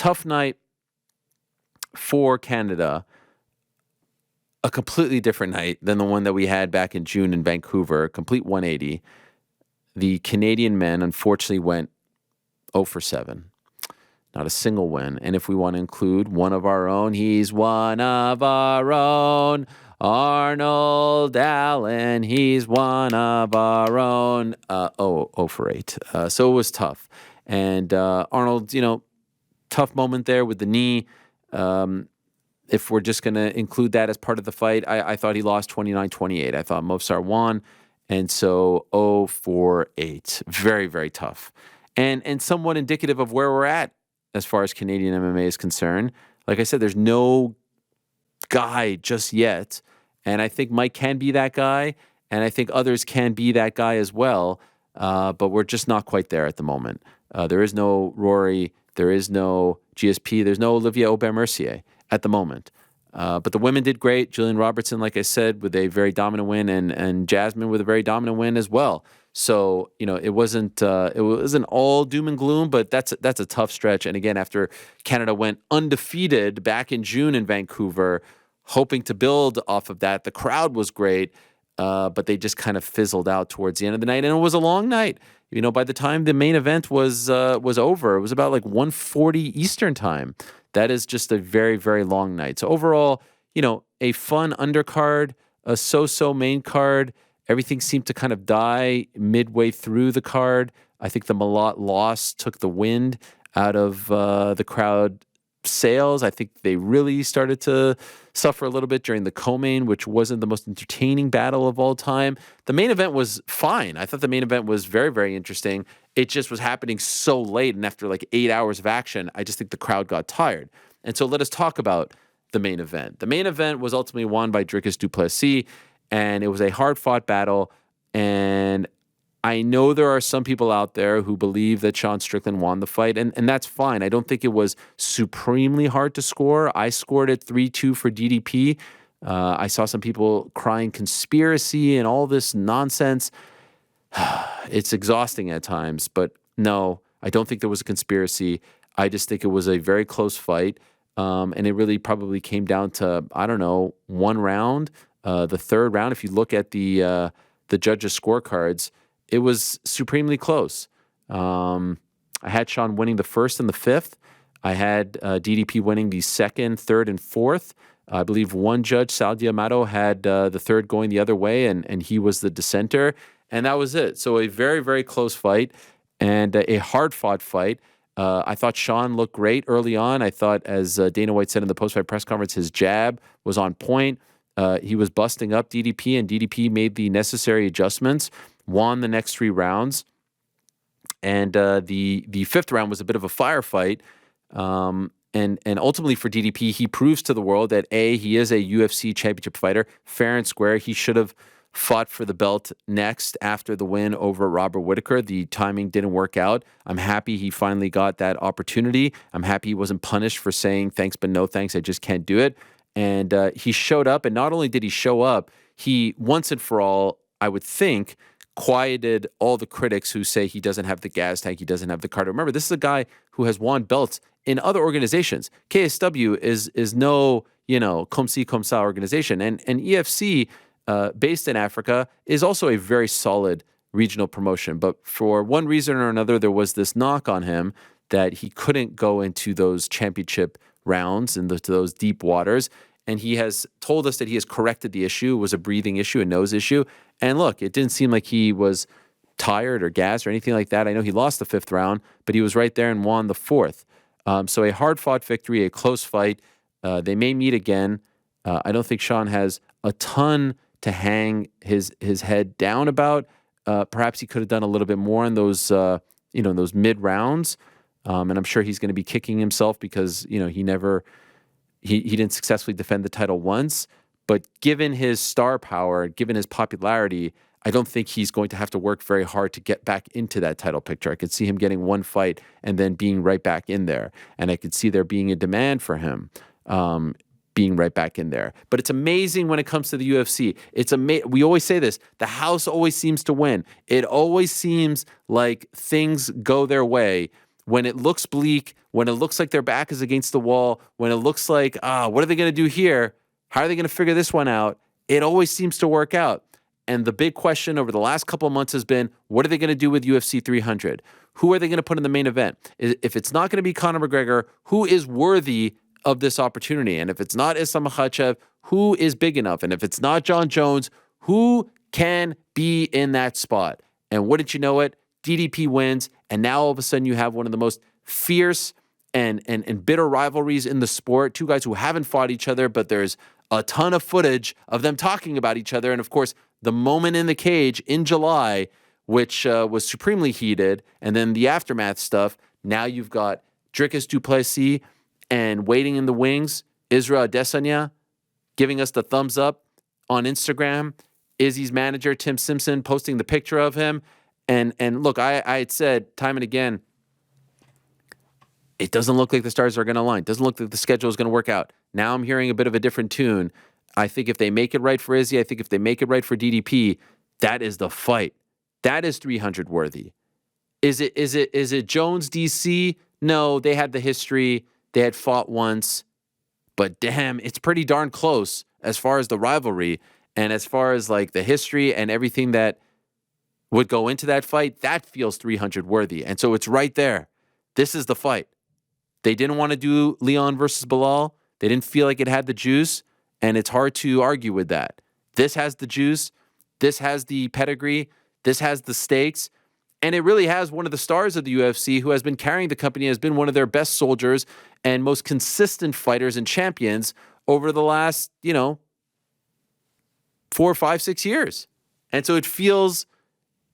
tough night for Canada. A completely different night than the one that we had back in June in Vancouver, a complete 180. The Canadian men unfortunately went 0 for 7. Not a single win. And if we want to include one of our own, he's one of our own. Arnold Allen, he's one of our own. 0 for 8. So it was tough. And Arnold, tough moment there with the knee. If we're just going to include that as part of the fight, I thought he lost 29-28. I thought Movsar won. And so 0 for 8. Very, very tough. And somewhat indicative of where we're at as far as Canadian MMA is concerned. Like I said, there's no guy just yet. And I think Mike can be that guy. And I think others can be that guy as well. But we're just not quite there at the moment. There is no Rory. There is no GSP. There's no Olivier Aubin-Mercier at the moment. But the women did great. Julian Robertson, like I said, with a very dominant win, and Jasmine with a very dominant win as well. So, it wasn't all doom and gloom, but that's a tough stretch. And again, after Canada went undefeated back in June in Vancouver, hoping to build off of that, the crowd was great, but they just kind of fizzled out towards the end of the night. And it was a long night. By the time the main event was over, it was about like 1:40 Eastern time. That is just a very, very long night. So overall, a fun undercard, a so-so main card. Everything seemed to kind of die midway through the card. I think the Malott loss took the wind out of the crowd sails. I think they really started to suffer a little bit during the co-main, which wasn't the most entertaining battle of all time. The main event was fine. I thought the main event was very, very interesting. It just was happening so late, and after like 8 hours of action, I just think the crowd got tired. And so let us talk about the main event. The main event was ultimately won by Dricus Du Plessis, and it was a hard-fought battle. And I know there are some people out there who believe that Sean Strickland won the fight, and that's fine. I don't think it was supremely hard to score. I scored it 3-2 for DDP. I saw some people crying conspiracy and all this nonsense. It's exhausting at times, but no, I don't think there was a conspiracy. I just think it was a very close fight, and it really probably came down to, one round. The third round, if you look at the judges' scorecards, it was supremely close. I had Sean winning the first and the fifth. I had DDP winning the second, third, and fourth. I believe one judge, Saudi Amato, had the third going the other way, and he was the dissenter. And that was it. So a very, very close fight and a hard-fought fight. I thought Sean looked great early on. I thought, as Dana White said in the post-fight press conference, his jab was on point. He was busting up DDP, and DDP made the necessary adjustments, won the next 3 rounds. And the fifth round was a bit of a firefight. And ultimately for DDP, he proves to the world that, A, he is a UFC championship fighter, fair and square. He should have fought for the belt next after the win over Robert Whittaker. The timing didn't work out. I'm happy he finally got that opportunity. I'm happy he wasn't punished for saying thanks but no thanks, I just can't do it. And he showed up, and not only did he show up, he once and for all, I would think, quieted all the critics who say he doesn't have the gas tank, he doesn't have the cardio. Remember, this is a guy who has won belts in other organizations. KSW is no, comme ci, comme ça organization. And EFC, based in Africa, is also a very solid regional promotion. But for one reason or another, there was this knock on him that he couldn't go into those championship rounds and to those deep waters. And he has told us that he has corrected the issue. It was a breathing issue, a nose issue. And look, it didn't seem like he was tired or gassed or anything like that. I know he lost the fifth round, but he was right there and won the fourth. So a hard-fought victory, a close fight. They may meet again. I don't think Sean has a ton to hang his head down about. Perhaps he could have done a little bit more in those those mid rounds. And I'm sure he's going to be kicking himself because he didn't successfully defend the title once. But given his star power, given his popularity, I don't think he's going to have to work very hard to get back into that title picture. I could see him getting one fight and then being right back in there. And I could see there being a demand for him being right back in there. But it's amazing when it comes to the UFC. We always say this, the house always seems to win. It always seems like things go their way when it looks bleak, when it looks like their back is against the wall, when it looks like, what are they going to do here? How are they going to figure this one out? It always seems to work out. And the big question over the last couple of months has been, what are they going to do with UFC 300? Who are they going to put in the main event? If it's not going to be Conor McGregor, who is worthy of this opportunity? And if it's not Islam Makhachev, who is big enough? And if it's not John Jones, who can be in that spot? And wouldn't you know it, DDP wins, and now all of a sudden you have one of the most fierce and bitter rivalries in the sport. Two guys who haven't fought each other, but there's a ton of footage of them talking about each other. And of course, the moment in the cage in July, which was supremely heated, and then the aftermath stuff. Now you've got Dricus Du Plessis and waiting in the wings, Israel Adesanya giving us the thumbs up on Instagram. Izzy's manager, Tim Simpson, posting the picture of him. And look, I had said time and again, it doesn't look like the stars are going to align. It doesn't look like the schedule is going to work out. Now I'm hearing a bit of a different tune. I think if they make it right for Izzy, I think if they make it right for DDP, that is the fight. That is 300 worthy. Is it Jones DC? No, they had the history. They had fought once. But damn, it's pretty darn close as far as the rivalry and as far as like the history and everything that would go into that fight. That feels 300 worthy. And so it's right there. This is the fight. They didn't want to do Leon versus Bilal. They didn't feel like it had the juice, and it's hard to argue with that. This has the juice. This has the pedigree. This has the stakes. And it really has one of the stars of the UFC who has been carrying the company, has been one of their best soldiers and most consistent fighters and champions over the last, 4, 5, 6 years. And so it feels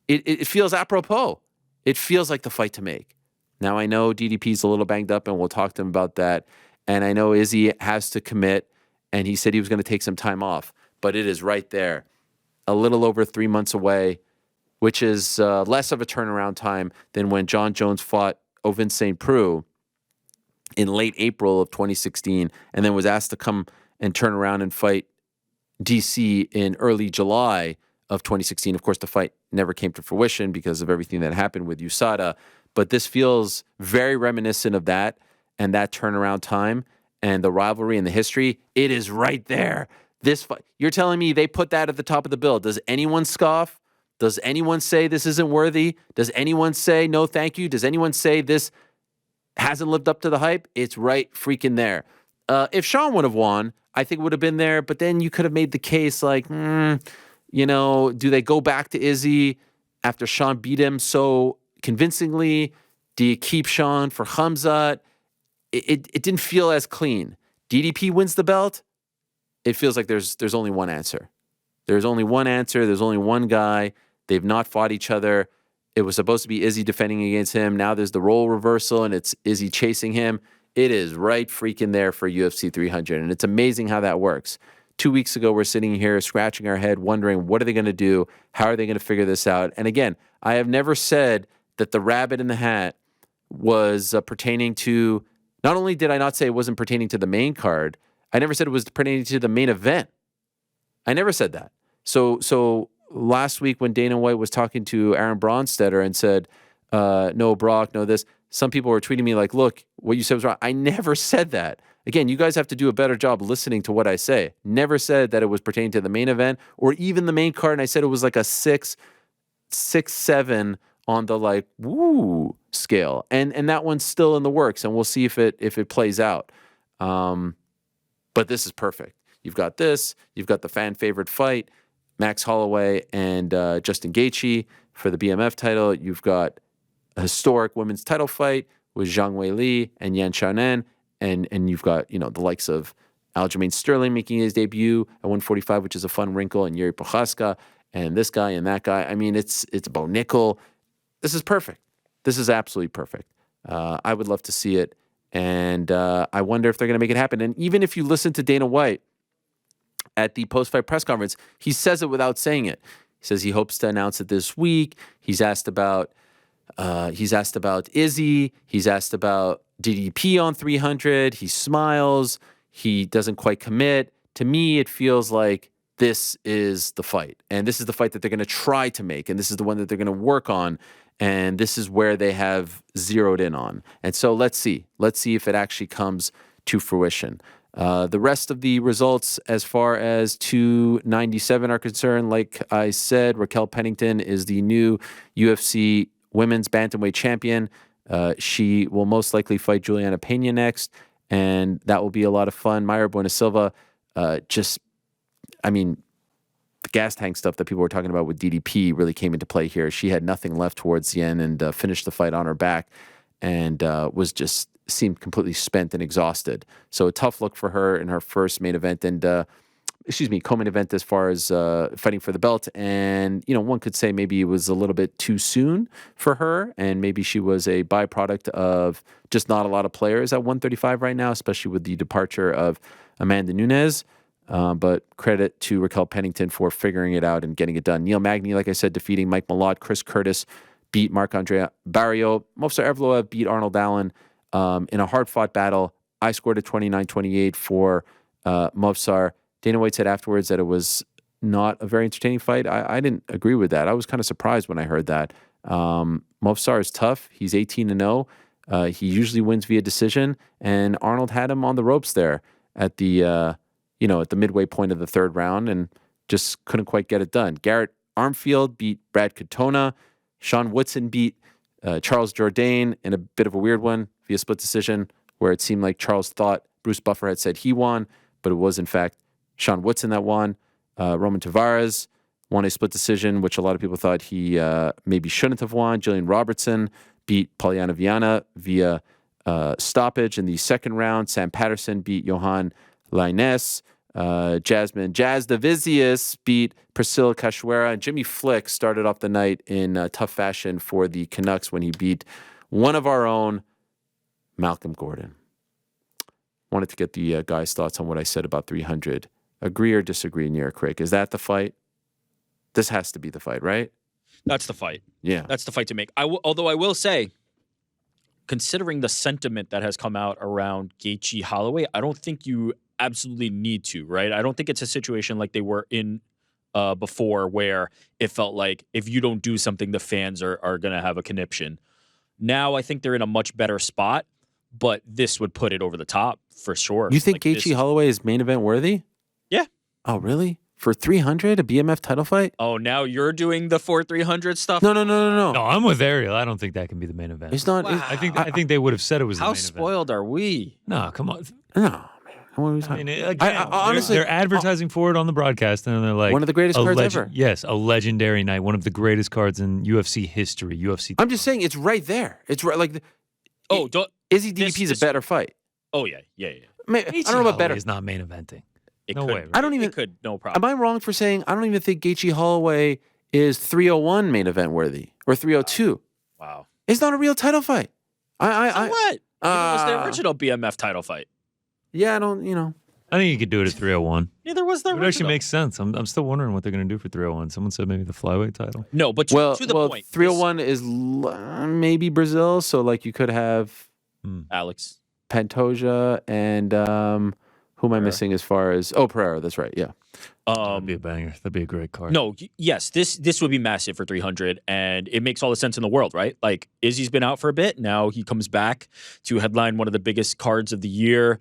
apropos. It feels like the fight to make. Now, I know DDP's a little banged up, and we'll talk to him about that. And I know Izzy has to commit, and he said he was going to take some time off. But it is right there, a little over 3 months away, which is less of a turnaround time than when John Jones fought Ovin St. Preux in late April of 2016, and then was asked to come and turn around and fight DC in early July of 2016. Of course, the fight never came to fruition because of everything that happened with USADA. But this feels very reminiscent of that and that turnaround time and the rivalry and the history. It is right there. This fight, you're telling me they put that at the top of the bill. Does anyone scoff? Does anyone say this isn't worthy? Does anyone say no thank you? Does anyone say this hasn't lived up to the hype? It's right freaking there. If Sean would have won, I think it would have been there. But then you could have made the case like, do they go back to Izzy after Sean beat him so convincingly? Do you keep Sean for Khamzat? It didn't feel as clean. DDP wins the belt. It feels like there's only one answer. There's only one answer. There's only one guy. They've not fought each other. It was supposed to be Izzy defending against him. Now there's the role reversal, and it's Izzy chasing him. It is right freaking there for UFC 300, and it's amazing how that works. 2 weeks ago, we're sitting here scratching our head, wondering, what are they going to do? How are they going to figure this out? And again, I have never said that the rabbit in the hat was pertaining to, not only did I not say it wasn't pertaining to the main card, I never said it was pertaining to the main event. I never said that. So last week when Dana White was talking to Aaron Bronstetter and said, no Brock, no this, some people were tweeting me like, look, what you said was wrong. I never said that. Again, you guys have to do a better job listening to what I say. Never said that it was pertaining to the main event or even the main card. And I said it was like a 6, 7 on the like, woo scale. And that one's still in the works, and we'll see if it plays out. But this is perfect. You've got this. You've got the fan favorite fight, Max Holloway and Justin Gaethje for the BMF title. You've got a historic women's title fight with Zhang Weili and Yan Xiaonan. And you've got, the likes of Aljamain Sterling making his debut at 145, which is a fun wrinkle, and Yuri Prochazka, and this guy and that guy. I mean, it's Bo Nickel. This is perfect. This is absolutely perfect. I would love to see it. And I wonder if they're going to make it happen. And even if you listen to Dana White at the post-fight press conference, he says it without saying it. He says he hopes to announce it this week. He's asked about Izzy. He's asked about DDP on 300. He smiles. He doesn't quite commit. To me, it feels like this is the fight. And this is the fight that they're going to try to make. And this is the one that they're going to work on. And this is where they have zeroed in on. And so let's see. Let's see if it actually comes to fruition. The rest of the results, as far as 297 are concerned, like I said, Raquel Pennington is the new UFC Women's Bantamweight Champion. She will most likely fight Juliana Pena next, and that will be a lot of fun. Mayra Bueno Silva, the gas tank stuff that people were talking about with DDP really came into play here. She had nothing left towards the end and finished the fight on her back and seemed completely spent and exhausted. So a tough look for her in her first main event and, co-main event as far as fighting for the belt. And, one could say maybe it was a little bit too soon for her and maybe she was a byproduct of just not a lot of players at 135 right now, especially with the departure of Amanda Nunes. But credit to Raquel Pennington for figuring it out and getting it done. Neil Magny, like I said, defeating Mike Malott. Chris Curtis beat Marc-Andre Barrio. Movsar Evloev beat Arnold Allen in a hard-fought battle. I scored a 29-28 for Movsar. Dana White said afterwards that it was not a very entertaining fight. I didn't agree with that. I was kind of surprised when I heard that. Movsar is tough. He's 18-0. He usually wins via decision, and Arnold had him on the ropes there at the at the midway point of the third round and just couldn't quite get it done. Garrett Armfield beat Brad Katona. Sean Woodson beat Charles Jourdain in a bit of a weird one via split decision where it seemed like Charles thought Bruce Buffer had said he won, but it was in fact Sean Woodson that won. Roman Tavares won a split decision, which a lot of people thought he maybe shouldn't have won. Jillian Robertson beat Polyana Viana via stoppage in the second round. Sam Patterson beat Johan Lainez. Jasmine Jasdavizius beat Priscilla Cachoeira, and Jimmy Flick started off the night in tough fashion for the Canucks when he beat one of our own, Malcolm Gordon. Wanted to get the guys' thoughts on what I said about 300. Agree or disagree, Near Craig? Is that the fight? This has to be the fight, right? That's the fight. Yeah. That's the fight to make. Although I will say, considering the sentiment that has come out around Gaethje Holloway, I don't think you absolutely need to, right? I don't think it's a situation like they were in before where it felt like if you don't do something, the fans are going to have a conniption. Now I think they're in a much better spot, but this would put it over the top for sure. You think Gaethje Holloway is main event worthy? Yeah. Oh, really? For 300, a BMF title fight? Oh, now you're doing the 300 stuff? No. No, I'm with Ariel. I don't think that can be the main event. It's not. Wow. I think they would have said it was the main event. How spoiled are we? No, come on. No. What are we talking? Honestly, they're advertising for it on the broadcast, and they're like one of the greatest cards ever. Yes, a legendary night, one of the greatest cards in UFC history. I'm just saying, it's right there. It's right. Like, Izzy DDP is a better fight. Oh yeah. I don't know about better. He's not main eventing. No way. Right? I don't even. It could. No problem. Am I wrong for saying I don't even think Gaethje Holloway is 301 main event worthy or 302? Wow. It's not a real title fight. What? It was the original BMF title fight. Yeah, I don't. I think you could do it at 301. Neither was the original. It actually makes sense. I'm still wondering what they're going to do for 301. Someone said maybe the flyweight title. No, but to the point. 301 is maybe Brazil, so like you could have Alex Pantoja and who am I missing as far as Pereira? That's right. Yeah. That'd be a banger. That'd be a great card. No, yes, this would be massive for 300, and it makes all the sense in the world, right? Like Izzy's been out for a bit. Now he comes back to headline one of the biggest cards of the year.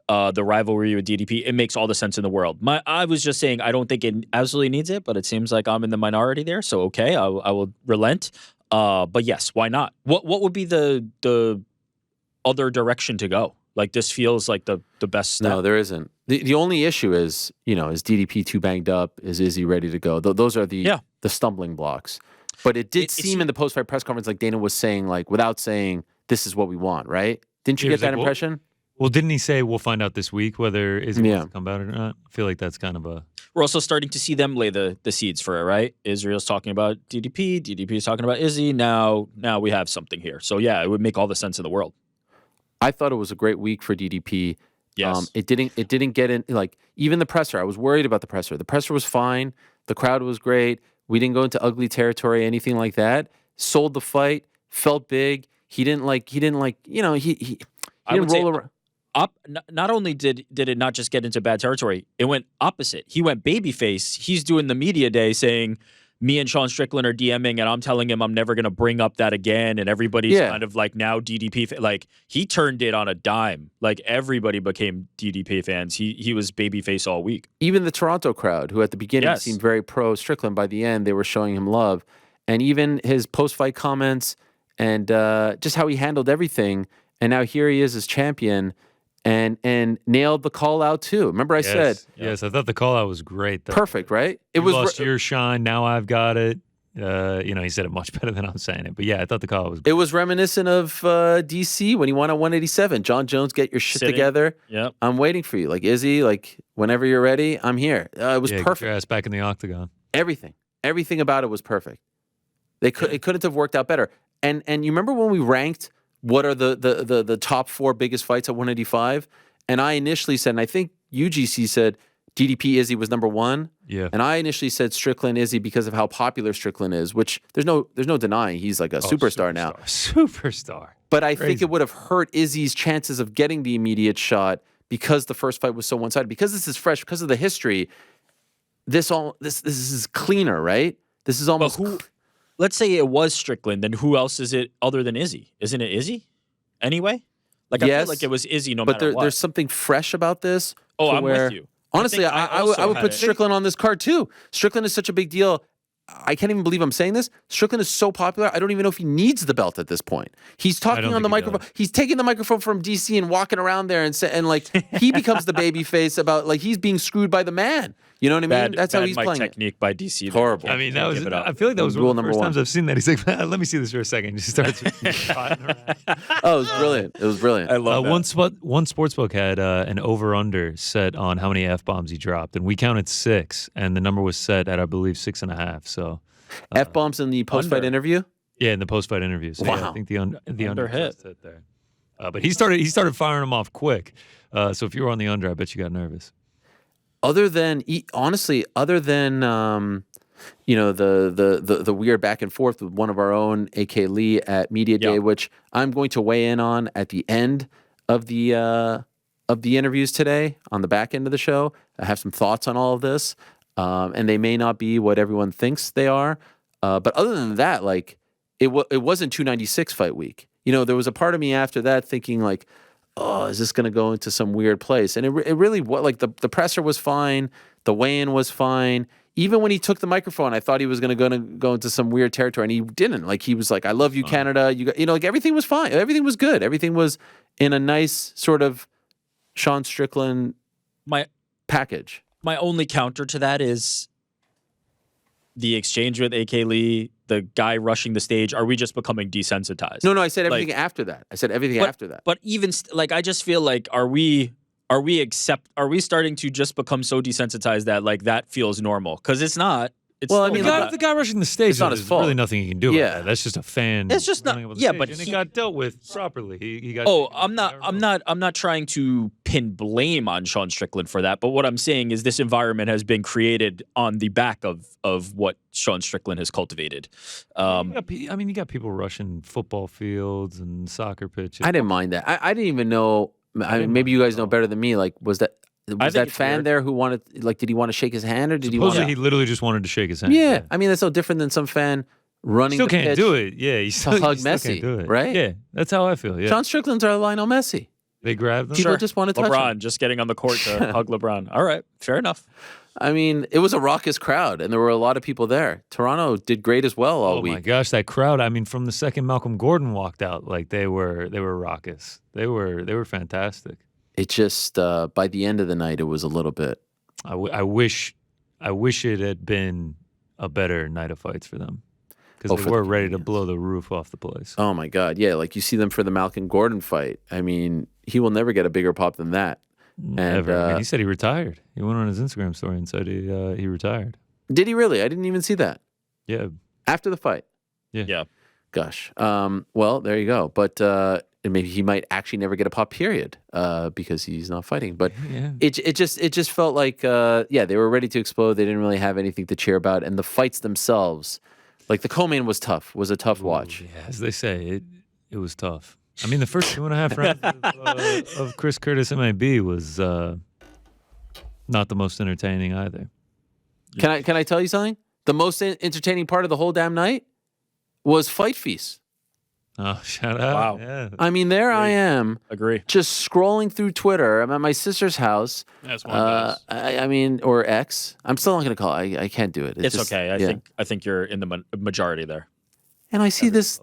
The rivalry with DDP, it makes all the sense in the world. I was just saying I don't think it absolutely needs it, but it seems like I'm in the minority there. So okay, I will relent. But yes, why not? What would be the other direction to go? Like this feels like the best step. No, there isn't. The only issue is is DDP too banged up? Is Izzy ready to go? Those are the stumbling blocks. But it did seem in the post-fight press conference like Dana was saying like without saying this is what we want, right? Didn't you get that impression? Well, didn't he say we'll find out this week whether Izzy wants to come out or not? I feel like that's kind of a... We're also starting to see them lay the seeds for it, right? Israel's talking about DDP. DDP is talking about Izzy. Now we have something here. So yeah, it would make all the sense in the world. I thought it was a great week for DDP. Yes. It didn't get in, like, even the presser. I was worried about the presser. The presser was fine. The crowd was great. We didn't go into ugly territory, anything like that. Sold the fight. Felt big. He didn't roll around. Not only did it not just get into bad territory, it went opposite. He went babyface. He's doing the media day saying, me and Sean Strickland are DMing, and I'm telling him I'm never going to bring up that again, and everybody's kind of like now DDP. Like, he turned it on a dime. Like, everybody became DDP fans. He was babyface all week. Even the Toronto crowd, who at the beginning seemed very pro Strickland, by the end they were showing him love. And even his post-fight comments and just how he handled everything. And now here he is as champion. And nailed the call out too. Remember I said, yes, I thought the call out was great. Though. Perfect, right? It was lost your shine. Now I've got it. He said it much better than I'm saying it. But yeah, I thought the call was great. It was reminiscent of DC when he won at 187. John Jones, get your shit together. Yep. I'm waiting for you. Like, Izzy, like, whenever you're ready, I'm here. It was perfect. Get your ass back in the octagon. Everything about it was perfect. It couldn't have worked out better. And you remember when we ranked what are the top 4 biggest fights at 185? And I initially said, and I think UGC said DDP Izzy was number 1. Yeah. And I initially said Strickland Izzy because of how popular Strickland is, which there's no denying he's like a superstar now. Superstar. But I think it would have hurt Izzy's chances of getting the immediate shot because the first fight was so one-sided. Because this is fresh, because of the history, this is cleaner, right? This is almost... Let's say it was Strickland, then who else is it other than Izzy? Isn't it Izzy? Anyway? Like, I feel like it was Izzy matter what. But there's something fresh about this. Oh, I'm with you. Honestly, I would put Strickland on this card too. Strickland is such a big deal. I can't even believe I'm saying this. Strickland is so popular, I don't even know if he needs the belt at this point. He's talking on the microphone. He's taking the microphone from DC and walking around there and like he becomes the baby face about like he's being screwed by the man. You know what I mean? That's how he's playing. Technique by DC. Horrible. I mean, that was. I feel like that was one of the first times I've seen that. He's like, let me see this for a second. He just starts trotting around. Oh, it was brilliant. It was brilliant. I love that. One sportsbook had an over/under set on how many F-bombs he dropped, and we counted 6, and the number was set at, I believe, 6.5. So F-bombs in the post-fight interview? Yeah, in the post-fight interview. So wow. Yeah, I think the under hit there. But he started firing them off quick. So if you were on the under, I bet you got nervous. Other than the weird back and forth with one of our own, AK Lee, at Media Day, which I'm going to weigh in on at the end of the interviews today, on the back end of the show. I have some thoughts on all of this, and they may not be what everyone thinks they are. But other than that, like it wasn't 296 fight week. There was a part of me after that thinking like, oh, is this going to go into some weird place? And it really was. Like the presser was fine, the weigh-in was fine. Even when he took the microphone, I thought he was going to go into some weird territory, and he didn't. Like he was like, "I love you, Canada." Like everything was fine. Everything was good. Everything was in a nice sort of Sean Strickland package. My only counter to that is the exchange with AK Lee, the guy rushing the stage. Are we just becoming desensitized? No, I said everything after that. After that. But even I just feel like are we starting to just become so desensitized that like that feels normal? Because it's not. The guy rushing the stage, it's not his fault. Really nothing he can do about that. That's just a fan. It's just not. Yeah, but he got dealt with properly. He got. Oh, I'm not trying to pin blame on Sean Strickland for that. But what I'm saying is this environment has been created on the back of what Sean Strickland has cultivated. You got people rushing football fields and soccer pitches. I didn't mind that. I didn't even know. Maybe you guys know better than me. Like, was that fan there who wanted, like, did he want to shake his hand or did he want to? He literally just wanted to shake his hand. Yeah. I mean, that's no different than some fan running the pitch. Still can't do it. Yeah. He still hug still Messi, can't do it. right? Yeah. That's how I feel. Yeah. Sean Strickland's our Lionel Messi. They grabbed him. People just want to touch him. LeBron just getting on the court to hug LeBron. All right. Fair enough. I mean, it was a raucous crowd, and there were a lot of people there. Toronto did great as well all week. Oh my gosh, that crowd! I mean, from the second Malcolm Gordon walked out, like they were raucous. They were fantastic. It just by the end of the night, it was a little bit. I wish it had been a better night of fights for them because they were ready to blow the roof off the place. Oh my God, yeah! Like you see them for the Malcolm Gordon fight. I mean, he will never get a bigger pop than that. Never. I mean, he said he retired. He went on his Instagram story and said he retired. Did he really? I didn't even see that. Yeah. After the fight. Yeah. Gosh. Well, there you go. But maybe he might actually never get a pop. Period. Because he's not fighting. But it just felt like they were ready to explode. They didn't really have anything to cheer about, and the fights themselves, like the co-main was tough. Was a tough watch. Yeah, as they say, it was tough. I mean, the first 2.5 rounds of Chris Curtis MAB was not the most entertaining either. Can I tell you something? The most entertaining part of the whole damn night was Fight Feast. Oh, shout out. Wow. Yeah. I mean, there I am. Agree. Just scrolling through Twitter. I'm at my sister's house. That's one of I mean, or X. I'm still not going to call it. I can't do it. It's just, okay. I think you're in the majority there. And I see this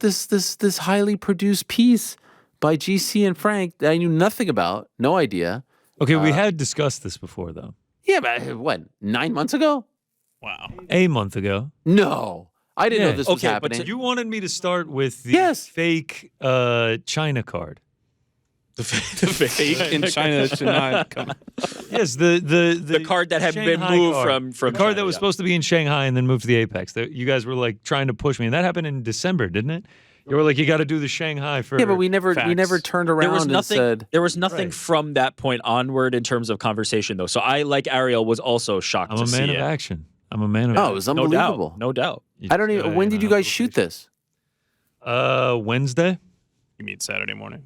highly produced piece by GC and Frank that I knew nothing about. No idea. Okay, we had discussed this before, though. Yeah, but what? 9 months ago? Wow. A month ago. No. I didn't Yeah. know this was Okay, but happening. You wanted me to start with the Yes. fake China card. The fake In China should not come. Yes, the card that had been Shanghai moved card. from the card that China, was yeah. supposed to be in Shanghai and then moved to the Apex. You guys were like trying to push me, and that happened in December, didn't it? You were like, you got to do the Shanghai first. Yeah, but we never Facts. turned around and said. There was nothing Right. from that point onward in terms of conversation, though. So I, like Ariel, was also shocked I'm to a see man of it. action. I'm a man of Oh, action. it was No unbelievable. doubt. No doubt. I don't even. When did you guys shoot this? Wednesday? You meet Saturday morning.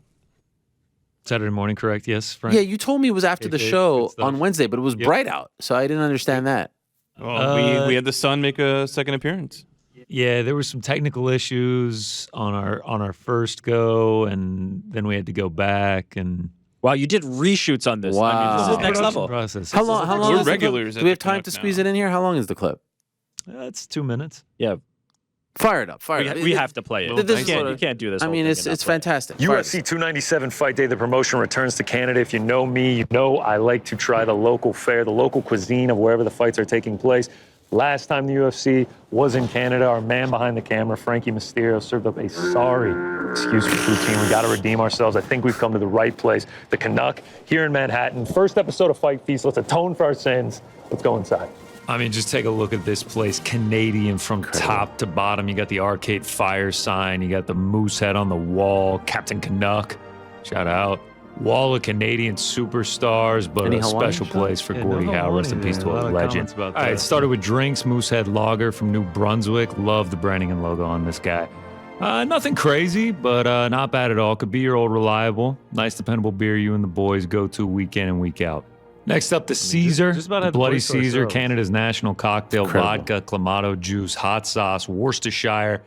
Saturday morning, correct? Yes, Frank? Yeah, you told me it was after the Okay, show good stuff. on Wednesday, but it was Yep. bright out, so I didn't understand that. Well, we had the sun make a second appearance. Yeah, there were some technical issues on our first go, and then we had to go back and Wow, you did reshoots on this. I mean, this Wow. is next production level. process. How long? How long? We're is the clip? regulars Do at we the have time Canuck to squeeze now. it in here? How long is the clip? That's 2 minutes. Yeah, Fire it up. Fire it up. we have to play it. Well, this You is can't, what you can't do this. I whole mean, thing it's and not it's play it. fantastic. Fire it UFC 297 Fight Day, the promotion returns to Canada. If you know me, you know I like to try the local fare, the local cuisine of wherever the fights are taking place. Last time the UFC was in Canada, our man behind the camera, Frankie Mysterio, served up a sorry excuse for poutine. We got to redeem ourselves. I think we've come to the right place. The Canuck here in Manhattan. First episode of Fight Feast. Let's atone for our sins. Let's go inside. I mean, just take a look at this place. Canadian from top to bottom. You got the Arcade Fire sign. You got the moose head on the wall. Captain Canuck. Shout out. Wall of Canadian superstars, but Any a Hawaiian special shots? place for Yeah, Gordie Oh, Howe. Hawaiian Rest in peace there. to A lot a of legend. comments about All right, that. it started with drinks. Moosehead Lager from New Brunswick. Love the branding and logo on this guy. Nothing crazy, but not bad at all. Could be your old reliable. Nice, dependable beer you and the boys go to week in and week out. Next up, the Caesar. just about the had the Bloody place to Caesar, ourselves. Canada's national cocktail. Incredible. Vodka, Clamato juice, hot sauce, Worcestershire.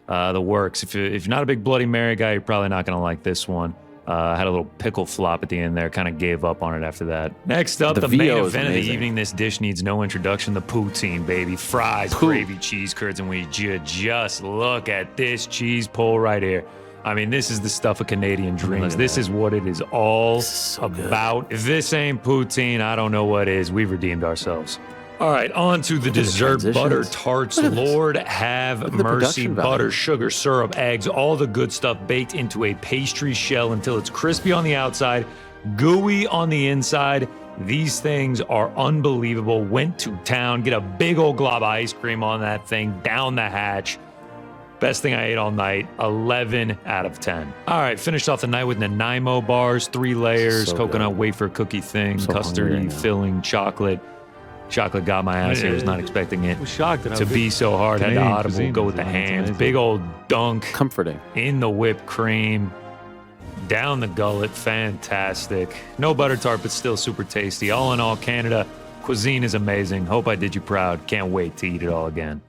The works. If you're not a big Bloody Mary guy, you're probably not going to like this one. Had a little pickle flop at the end there. Kind of gave up on it after that. Next up, The the main VO is event of the amazing. evening. This dish needs no introduction. The poutine, baby. Fries, Poo. gravy, cheese curds, and we just look at this cheese pull right here. I mean, this is the stuff of Canadian dreams. at This that. is what it is all This is so good. about. If this ain't poutine, I don't know what is. We've redeemed ourselves. All right, on to the dessert. transitions. Butter tarts. Look at this. Lord have Look at the mercy. production value. Butter, sugar, syrup, eggs, all the good stuff baked into a pastry shell until it's crispy on the outside, gooey on the inside. These things are unbelievable. Went to town, get a big old glob of ice cream on that thing, down the hatch. Best thing I ate all night, 11 out of 10. All right, finished off the night with Nanaimo bars, 3 layers, So coconut good. wafer cookie thing, So hungry custardy right now. filling, chocolate. Chocolate got my ass here. Was not expecting it I was shocked at how to good be so hard. Had to Canadian audible, cuisine go is. with the I mean, it's hands. amazing. Big old dunk Comforting. in the whipped cream. Down the gullet. Fantastic. No butter tart, but still super tasty. All in all, Canada cuisine is amazing. Hope I did you proud. Can't wait to eat it all again.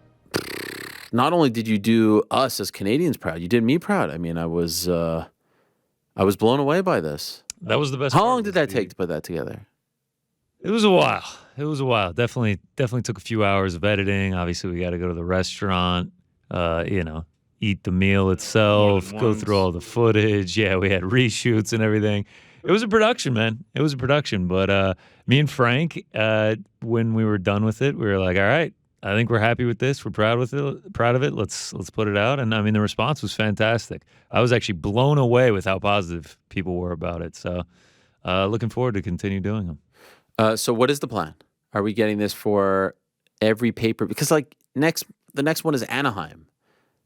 Not only did you do us as Canadians proud, you did me proud. I mean, I was blown away by this. That was the best. How part long of did this, that dude. take to put that together? It was a while. It was a while. Definitely took a few hours of editing. Obviously, we got to go to the restaurant, eat the meal itself, More than go once. through all the footage. Yeah, we had reshoots and everything. It was a production, man. It was a production. But me and Frank, when we were done with it, we were like, all right, I think we're happy with this. We're proud of it. Let's put it out. And I mean, the response was fantastic. I was actually blown away with how positive people were about it. So looking forward to continue doing them. So what is the plan? Are we getting this for every paper? Because the next one is Anaheim.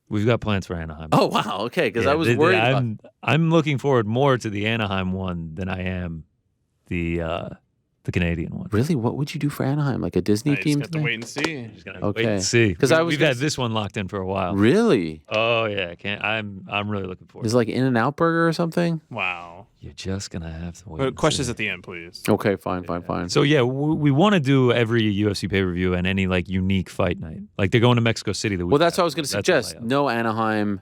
We've got plans for Anaheim. Oh wow, okay. Because I was th- worried. I'm looking forward more to the Anaheim one than I am the the Canadian one. Really? What would you do for Anaheim? Like a Disney I just theme got to thing? wait and see. Just gonna Okay. wait and see. 'Cause I was we've gonna had this one locked in for a while. Really? Oh yeah, I can't. I'm really looking forward. Is it like In-N-Out Burger or something? Wow. You're just gonna have to wait. But and questions see. at the end, please. Okay, fine. So yeah, we want to do every UFC pay-per-view and any like unique fight night. Like they're going to Mexico City the week. Well, that's what I was after. going to That's the suggest. layout. No Anaheim,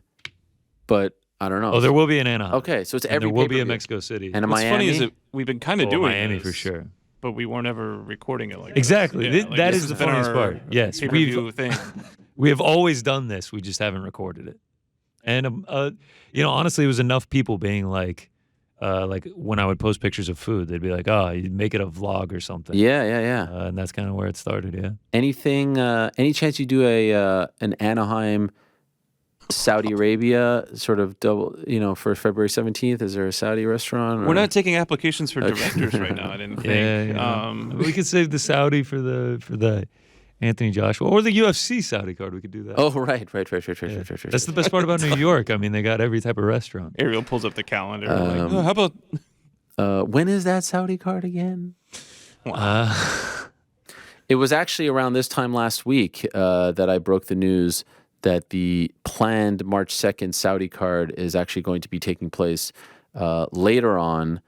but I don't know. Oh, there will be an Anaheim. Okay, so it's And every there will be a pay-per-view. Mexico City. And a What's Miami. funny is that we've been kind of doing Miami this, for sure. but we weren't ever recording it like Exactly. This. That this is has the been funniest our part. Yes, pay-per-view thing. We have always done this. We just haven't recorded it. And honestly, it was enough people being like when I would post pictures of food, they'd be like, "Oh, you make it a vlog or something." Yeah. And that's kind of where it started. Yeah. Anything? Any chance you do an Anaheim, Saudi Arabia sort of double? For February 17th, is there a Saudi restaurant? We're not taking applications for directors right now. I didn't think. Yeah. We could save the Saudi for the Anthony Joshua or the UFC Saudi card. We could do that. Oh, right. That's the best part about New York. I mean, they got every type of restaurant. Ariel pulls up the calendar. Like, oh, how about? When is that Saudi card again? Uh, It was actually around this time last week that I broke the news that the planned March 2nd Saudi card is actually going to be taking place later on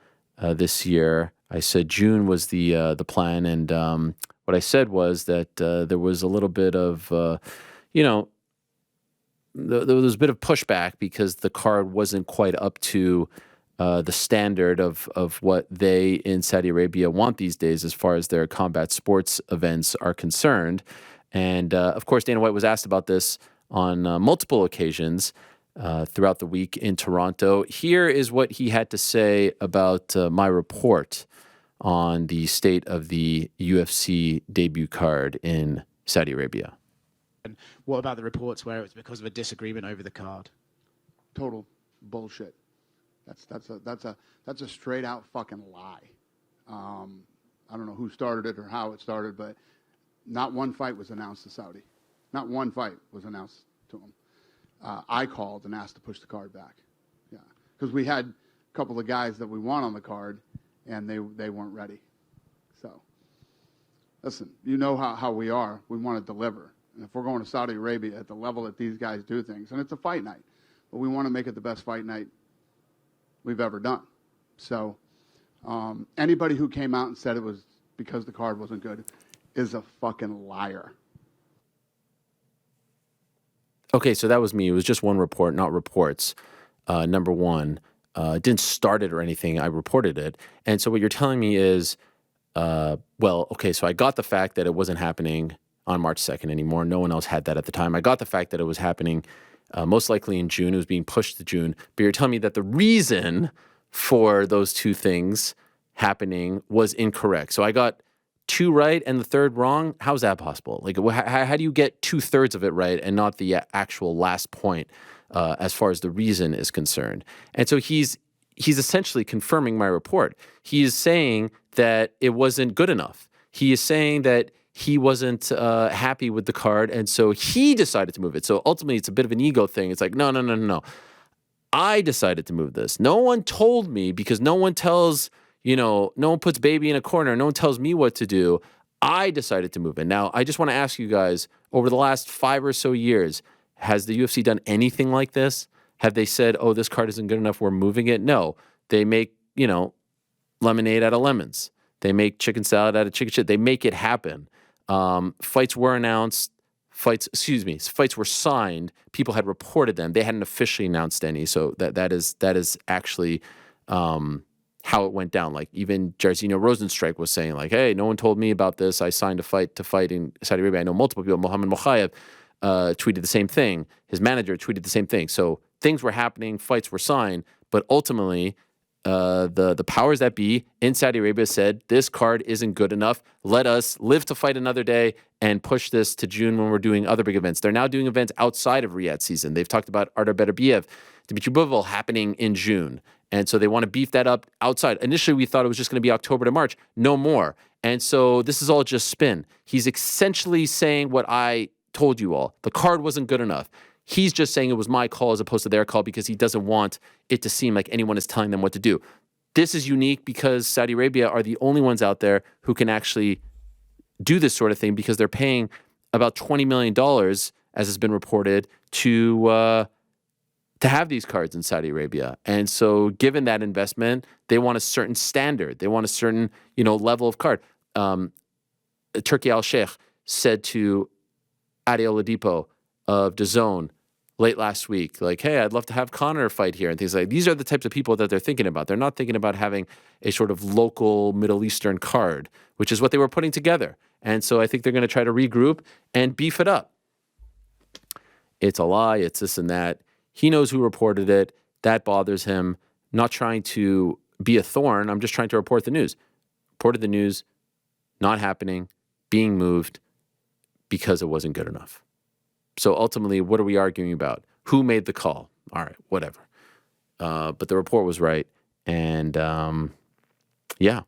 this year. I said June was the plan, and what I said was that there was a little bit of, there was a bit of pushback because the card wasn't quite up to the standard of what they in Saudi Arabia want these days as far as their combat sports events are concerned. And of course, Dana White was asked about this on multiple occasions throughout the week in Toronto. Here is what he had to say about my report on the state of the UFC debut card in Saudi Arabia. And what about the reports where it was because of a disagreement over the card? Total bullshit. That's a straight out fucking lie. I don't know who started it or how it started, but not one fight was announced to Saudi. Not one fight was announced to him. I called and asked to push the card back. Yeah, because we had a couple of guys that we want on the card, and they weren't ready. So, listen, you know how we are. We want to deliver. And if we're going to Saudi Arabia at the level that these guys do things, and it's a fight night, but we want to make it the best fight night we've ever done. So, anybody who came out and said it was because the card wasn't good is a fucking liar. Okay, so that was me. It was just one report, not reports. Number one, didn't start it or anything. I reported it. And so what you're telling me is, so I got the fact that it wasn't happening on March 2nd anymore. No one else had that at the time. I got the fact that it was happening most likely in June. It was being pushed to June. But you're telling me that the reason for those two things happening was incorrect. So I got two right and the third wrong. How's that possible? Like, how do you get 2/3 of it right and not the actual last point as far as the reason is concerned? And so he's essentially confirming my report. He is saying that it wasn't good enough. He is saying that he wasn't happy with the card, and so he decided to move it. So ultimately, it's a bit of an ego thing. It's like, no. I decided to move this. No one told me, because no one tells, no one puts baby in a corner. No one tells me what to do. I decided to move it. Now, I just want to ask you guys, over the last 5 or so years, has the UFC done anything like this? Have they said, oh, this card isn't good enough, we're moving it? No. They make, lemonade out of lemons. They make chicken salad out of chicken shit. They make it happen. Fights were announced. Fights were signed. People had reported them. They hadn't officially announced any. So that is actually how it went down. Like even Jairzinho Rosenstrike was saying, like, hey, no one told me about this. I signed to fight in Saudi Arabia. I know multiple people. Mohammed Mokayev tweeted the same thing. His manager tweeted the same thing. So things were happening. Fights were signed. But ultimately, the powers that be in Saudi Arabia said, this card isn't good enough. Let us live to fight another day and push this to June when we're doing other big events. They're now doing events outside of Riyadh season. They've talked about Artur Beterbiev, Dmitry Bivol happening in June. And so they want to beef that up outside. Initially, we thought it was just going to be October to March. No more. And so this is all just spin. He's essentially saying what I told you all. The card wasn't good enough. He's just saying it was my call as opposed to their call because he doesn't want it to seem like anyone is telling them what to do. this is unique because Saudi Arabia are the only ones out there who can actually do this sort of thing because they're paying about $20 million, as has been reported, to have these cards in Saudi Arabia. And so given that investment, they want a certain standard. They want a certain, level of card. Turki Al-Sheikh said to Ariel Helwani of DAZN late last week, like, hey, I'd love to have Conor fight here and things like that. These are the types of people that they're thinking about. They're not thinking about having a sort of local Middle Eastern card, which is what they were putting together. And so I think they're going to try to regroup and beef it up. It's a lie. It's this and that. He knows who reported it. That bothers him. Not trying to be a thorn. I'm just trying to report the news. Reported the news, not happening, being moved because it wasn't good enough. So ultimately, what are we arguing about? Who made the call? All right, whatever. But the report was right. And yeah,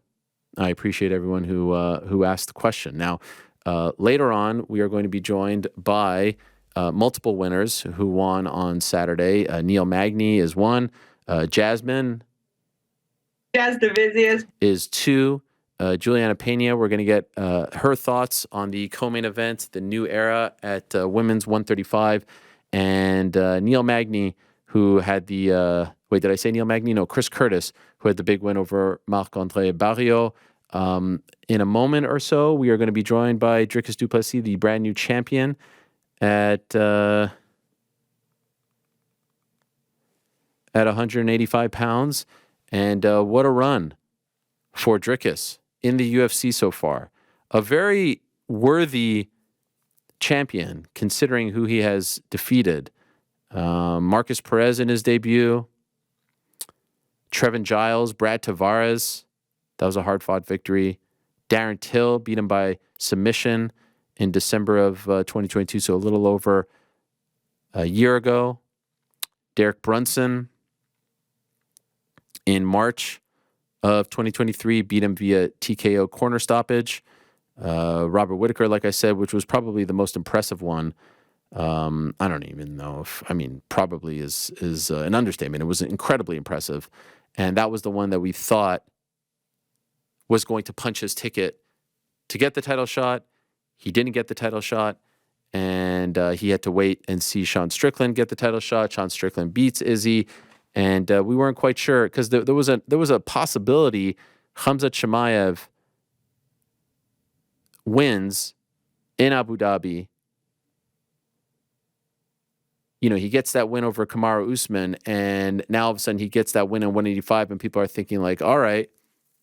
I appreciate everyone who asked the question. Now, later on, we are going to be joined by multiple winners who won on Saturday. Neil Magny is one. Jasmine Divizius is two. Juliana Pena, we're going to get her thoughts on the co-main event, the new era at women's 135. And Neil Magny, who had the, wait, did I say Neil Magny? No, Chris Curtis, who had the big win over Marc-André Barriault. In a moment or so, we are going to be joined by Dricus Du Plessis, the brand new champion at 185 pounds. And what a run for Dricus in the UFC so far. A very worthy champion, considering who he has defeated. Marcus Perez in his debut. Trevin Giles, Brad Tavares. That was a hard-fought victory. Darren Till beat him by submission in December of 2022, so a little over a year ago. Derek Brunson in March of 2023 beat him via TKO corner stoppage. Robert Whittaker, like I said, which was probably the most impressive one. I don't even know if, probably is an understatement. It was incredibly impressive. And that was the one that we thought was going to punch his ticket to get the title shot. He didn't get the title shot, and he had to wait and see Sean Strickland get the title shot. Sean Strickland beats Izzy, and we weren't quite sure because there was a possibility Khamzat Chimaev wins in Abu Dhabi. He gets that win over Kamaru Usman, and now all of a sudden he gets that win in 185, and people are thinking like, all right,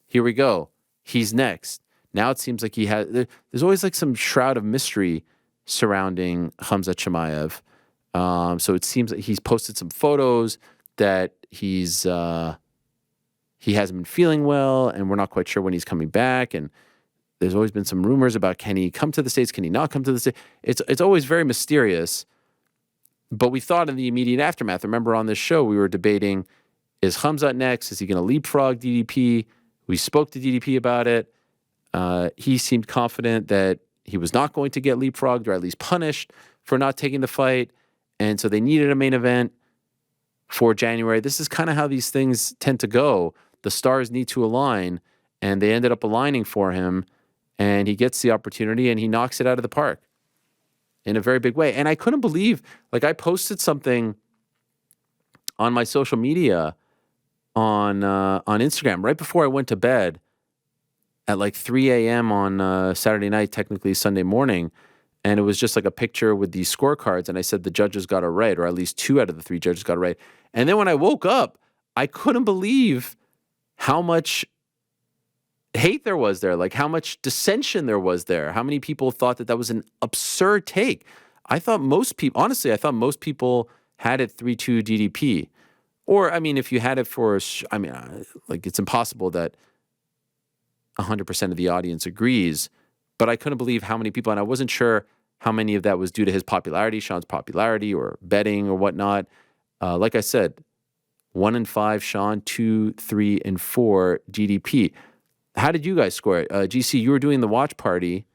here we go. He's next. Now it seems like there's always like some shroud of mystery surrounding Khamzat Chimaev. So it seems that he's posted some photos that he hasn't been feeling well, and we're not quite sure when he's coming back. And there's always been some rumors about, can he come to the States? Can he not come to the States? It's always very mysterious. But we thought in the immediate aftermath, remember on this show, we were debating, is Khamzat next? Is he going to leapfrog DDP? We spoke to DDP about it. He seemed confident that he was not going to get leapfrogged or at least punished for not taking the fight. And so they needed a main event for January. This is kind of how these things tend to go. The stars need to align, and they ended up aligning for him, and he gets the opportunity, and he knocks it out of the park in a very big way. And I couldn't believe, like, I posted something on my social media on Instagram right before I went to bed at like 3 a.m. on Saturday night, technically Sunday morning. And it was just like a picture with these scorecards. And I said the judges got it right, or at least 2 out of the 3 judges got it right. And then when I woke up, I couldn't believe how much hate there was there, like how much dissension there was there, how many people thought that was an absurd take. I thought most people had it 3-2 DDP. Or, if you had it for, it's impossible that 100% of the audience agrees, but I couldn't believe how many people, and I wasn't sure how many of that was due to his popularity, Sean's popularity, or betting or whatnot. Like I said, 1 and 5 Sean, 2, 3, and 4 DDP. How did you guys score it? GC, you were doing the watch party.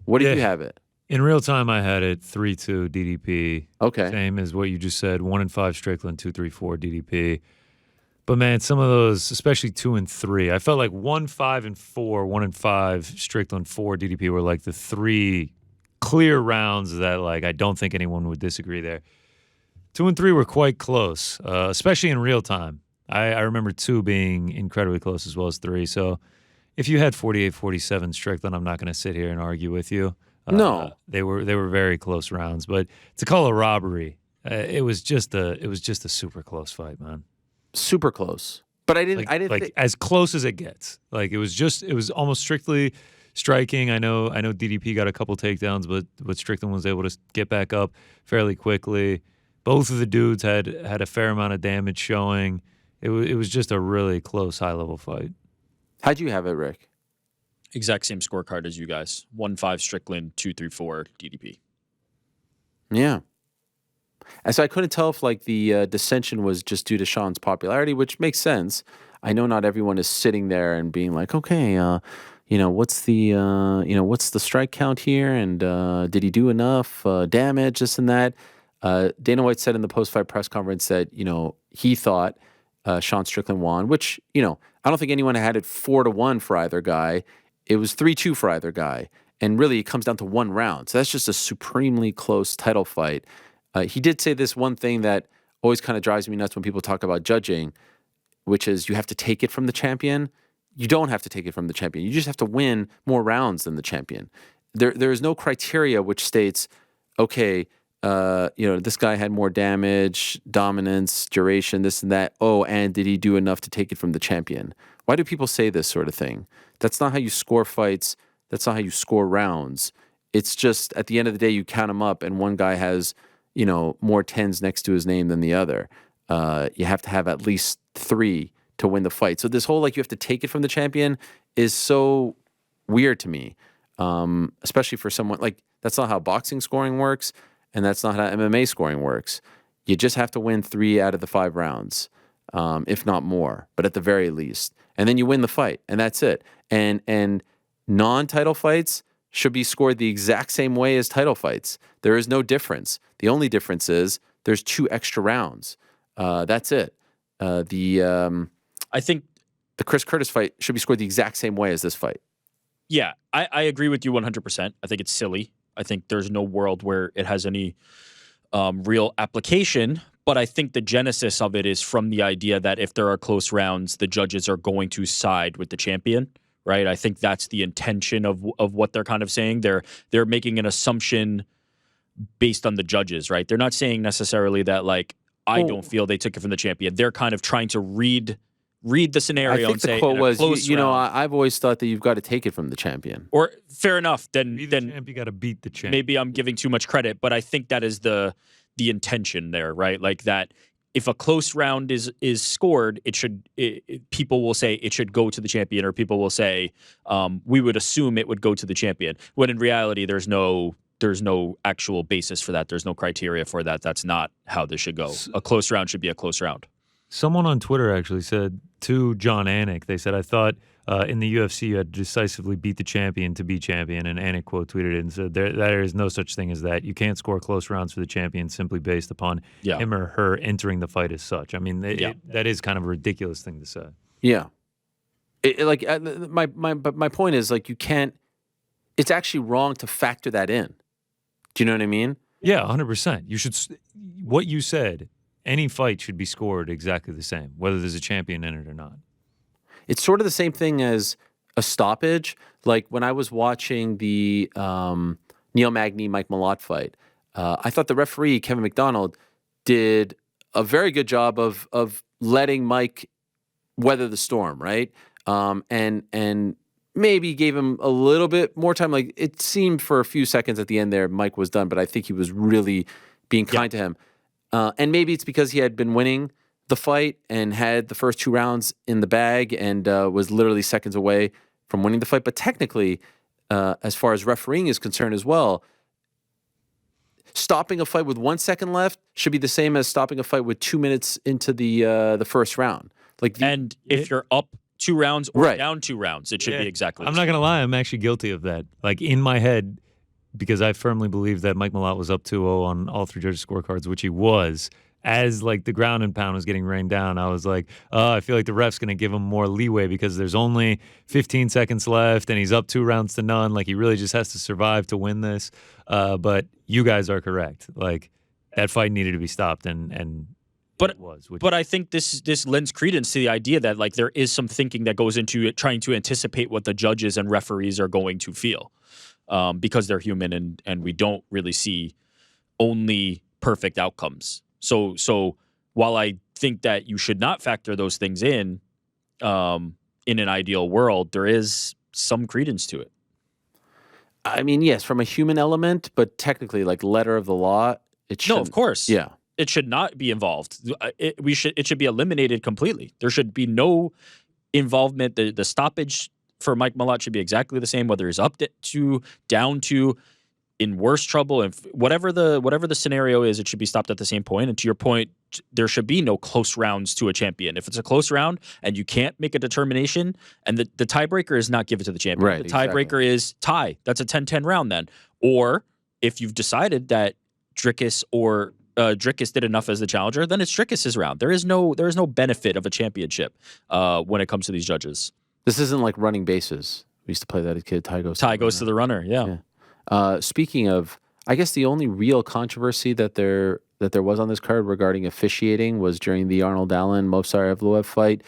What did you have it? In real time, I had it 3-2 DDP. Okay. Same as what you just said. 1 and 5 Strickland, 2, 3, 4 DDP. But man, some of those, especially 2 and 3, I felt like 1, 5, and 4, 1 and 5, Strickland, 4, DDP were like the 3 clear rounds that like I don't think anyone would disagree there. 2 and 3 were quite close, especially in real time. I remember 2 being incredibly close as well as 3. So if you had 48-47 Strickland, I'm not going to sit here and argue with you. No, they were very close rounds, but to call a robbery, it was just a super close fight, man. Super close. But I didn't like as close as it gets. Like it was almost strictly striking. I know DDP got a couple takedowns, but Strickland was able to get back up fairly quickly. Both of the dudes had a fair amount of damage showing. It was just a really close high level fight. How'd you have it, Rick? Exact same scorecard as you guys. 1-5 Strickland, 2-3-4 DDP. Yeah. And so I couldn't tell if like the dissension was just due to Sean's popularity, which makes sense. I know not everyone is sitting there and being like, okay, what's the strike count here, and did he do enough damage, this and that. Dana White said in the post-fight press conference that he thought Sean Strickland won, which I don't think anyone had it 4-1 for either guy. It was 3-2 for either guy, and really it comes down to 1 round. So that's just a supremely close title fight. He did say this one thing that always kind of drives me nuts when people talk about judging, which is you have to take it from the champion. You don't have to take it from the champion. You just have to win more rounds than the champion. There is no criteria which states, okay, this guy had more damage, dominance, duration, this and that. Oh, and did he do enough to take it from the champion? Why do people say this sort of thing? That's not how you score fights. That's not how you score rounds. It's just at the end of the day, you count them up, and one guy has more 10s next to his name than the other. You have to have at least 3 to win the fight. So this whole you have to take it from the champion is so weird to me, especially for someone that's not how boxing scoring works, and that's not how MMA scoring works. You just have to win 3 out of the 5 rounds, if not more, but at the very least, and then you win the fight, and that's it. And non-title fights should be scored the exact same way as title fights. There is no difference. The only difference is there's 2 extra rounds. That's it. I think the Chris Curtis fight should be scored the exact same way as this fight. Yeah, I agree with you 100%. I think it's silly. I think there's no world where it has any real application. But I think the genesis of it is from the idea that if there are close rounds, the judges are going to side with the champion. Right, I think that's the intention of what they're kind of saying. They're making an assumption based on the judges, right? They're not saying necessarily that I don't feel they took it from the champion. They're kind of trying to read the scenario and say, the quote was, I've always thought that you've got to take it from the champion. Or fair enough, then You got to beat the champ. maybe I'm giving too much credit, but I think that is the intention there, right? Like that. If a close round is scored, people will say it should go to the champion, or people will say we would assume it would go to the champion. When in reality, there's no actual basis for that. There's no criteria for that. That's not how this should go. A close round should be a close round. Someone on Twitter actually said to John Anik, they said, I thought in the UFC you had to decisively beat the champion to be champion. And Anik quote tweeted it and said, there is no such thing as that. You can't score close rounds for the champion simply based upon him or her entering the fight as such. I mean, that is kind of a ridiculous thing to say. Yeah. My point is you can't, it's actually wrong to factor that in. Do you know what I mean? Yeah, 100%. You should, what you said, any fight should be scored exactly the same, whether there's a champion in it or not. It's sort of the same thing as a stoppage. Like when I was watching the Neil Magny Mike Malott fight, I thought the referee Kevin McDonald did a very good job of letting Mike weather the storm, right? And maybe gave him a little bit more time. Like it seemed for a few seconds at the end there, Mike was done, but I think he was really being kind to him. And maybe it's because he had been winning the fight and had the first 2 rounds in the bag and was literally seconds away from winning the fight. But technically, as far as refereeing is concerned as well, stopping a fight with 1 second left should be the same as stopping a fight with 2 minutes into the first round. If you're up 2 rounds or down 2 rounds, it should be exactly the I'm same. not going to lie. I'm actually guilty of that. Like in my head, because I firmly believe that Mike Malott was up 2-0 on all 3 judges' scorecards, which he was. as like the ground and pound was getting rained down, I was like, I feel like the ref's going to give him more leeway because there's only 15 seconds left and he's up 2 rounds to none. Like, he really just has to survive to win this. But you guys are correct. Like, that fight needed to be stopped, and But it was. but I think this lends credence to the idea that like there is some thinking that goes into it, trying to anticipate what the judges and referees are going to feel, because they're human and we don't really see only perfect outcomes. So while I think that you should not factor those things in an ideal world, there is some credence to it. I mean, yes, from a human element, but technically, like letter of the law, it should. No, of course. Yeah. It should not be involved. It should be eliminated completely. There should be no involvement. The stoppage for Mike Malott should be exactly the same, whether he's up to, down to, in worse trouble, and whatever the scenario is, it should be stopped at the same point. And to your point, there should be no close rounds to a champion. If it's a close round and you can't make a determination, and the tiebreaker is not given to the champion. Right, The tiebreaker is tie. That's a 10-10 round then. Or if you've decided that Dricus did enough as the challenger, then it's Dricus's round. There is no benefit of a championship when it comes to these judges. This isn't like running bases. We used to play that as a kid. Tie goes To the runner. Yeah. Speaking of, I guess the only real controversy that there was on this card regarding officiating was during the Arnold Allen Movsar Evloev fight.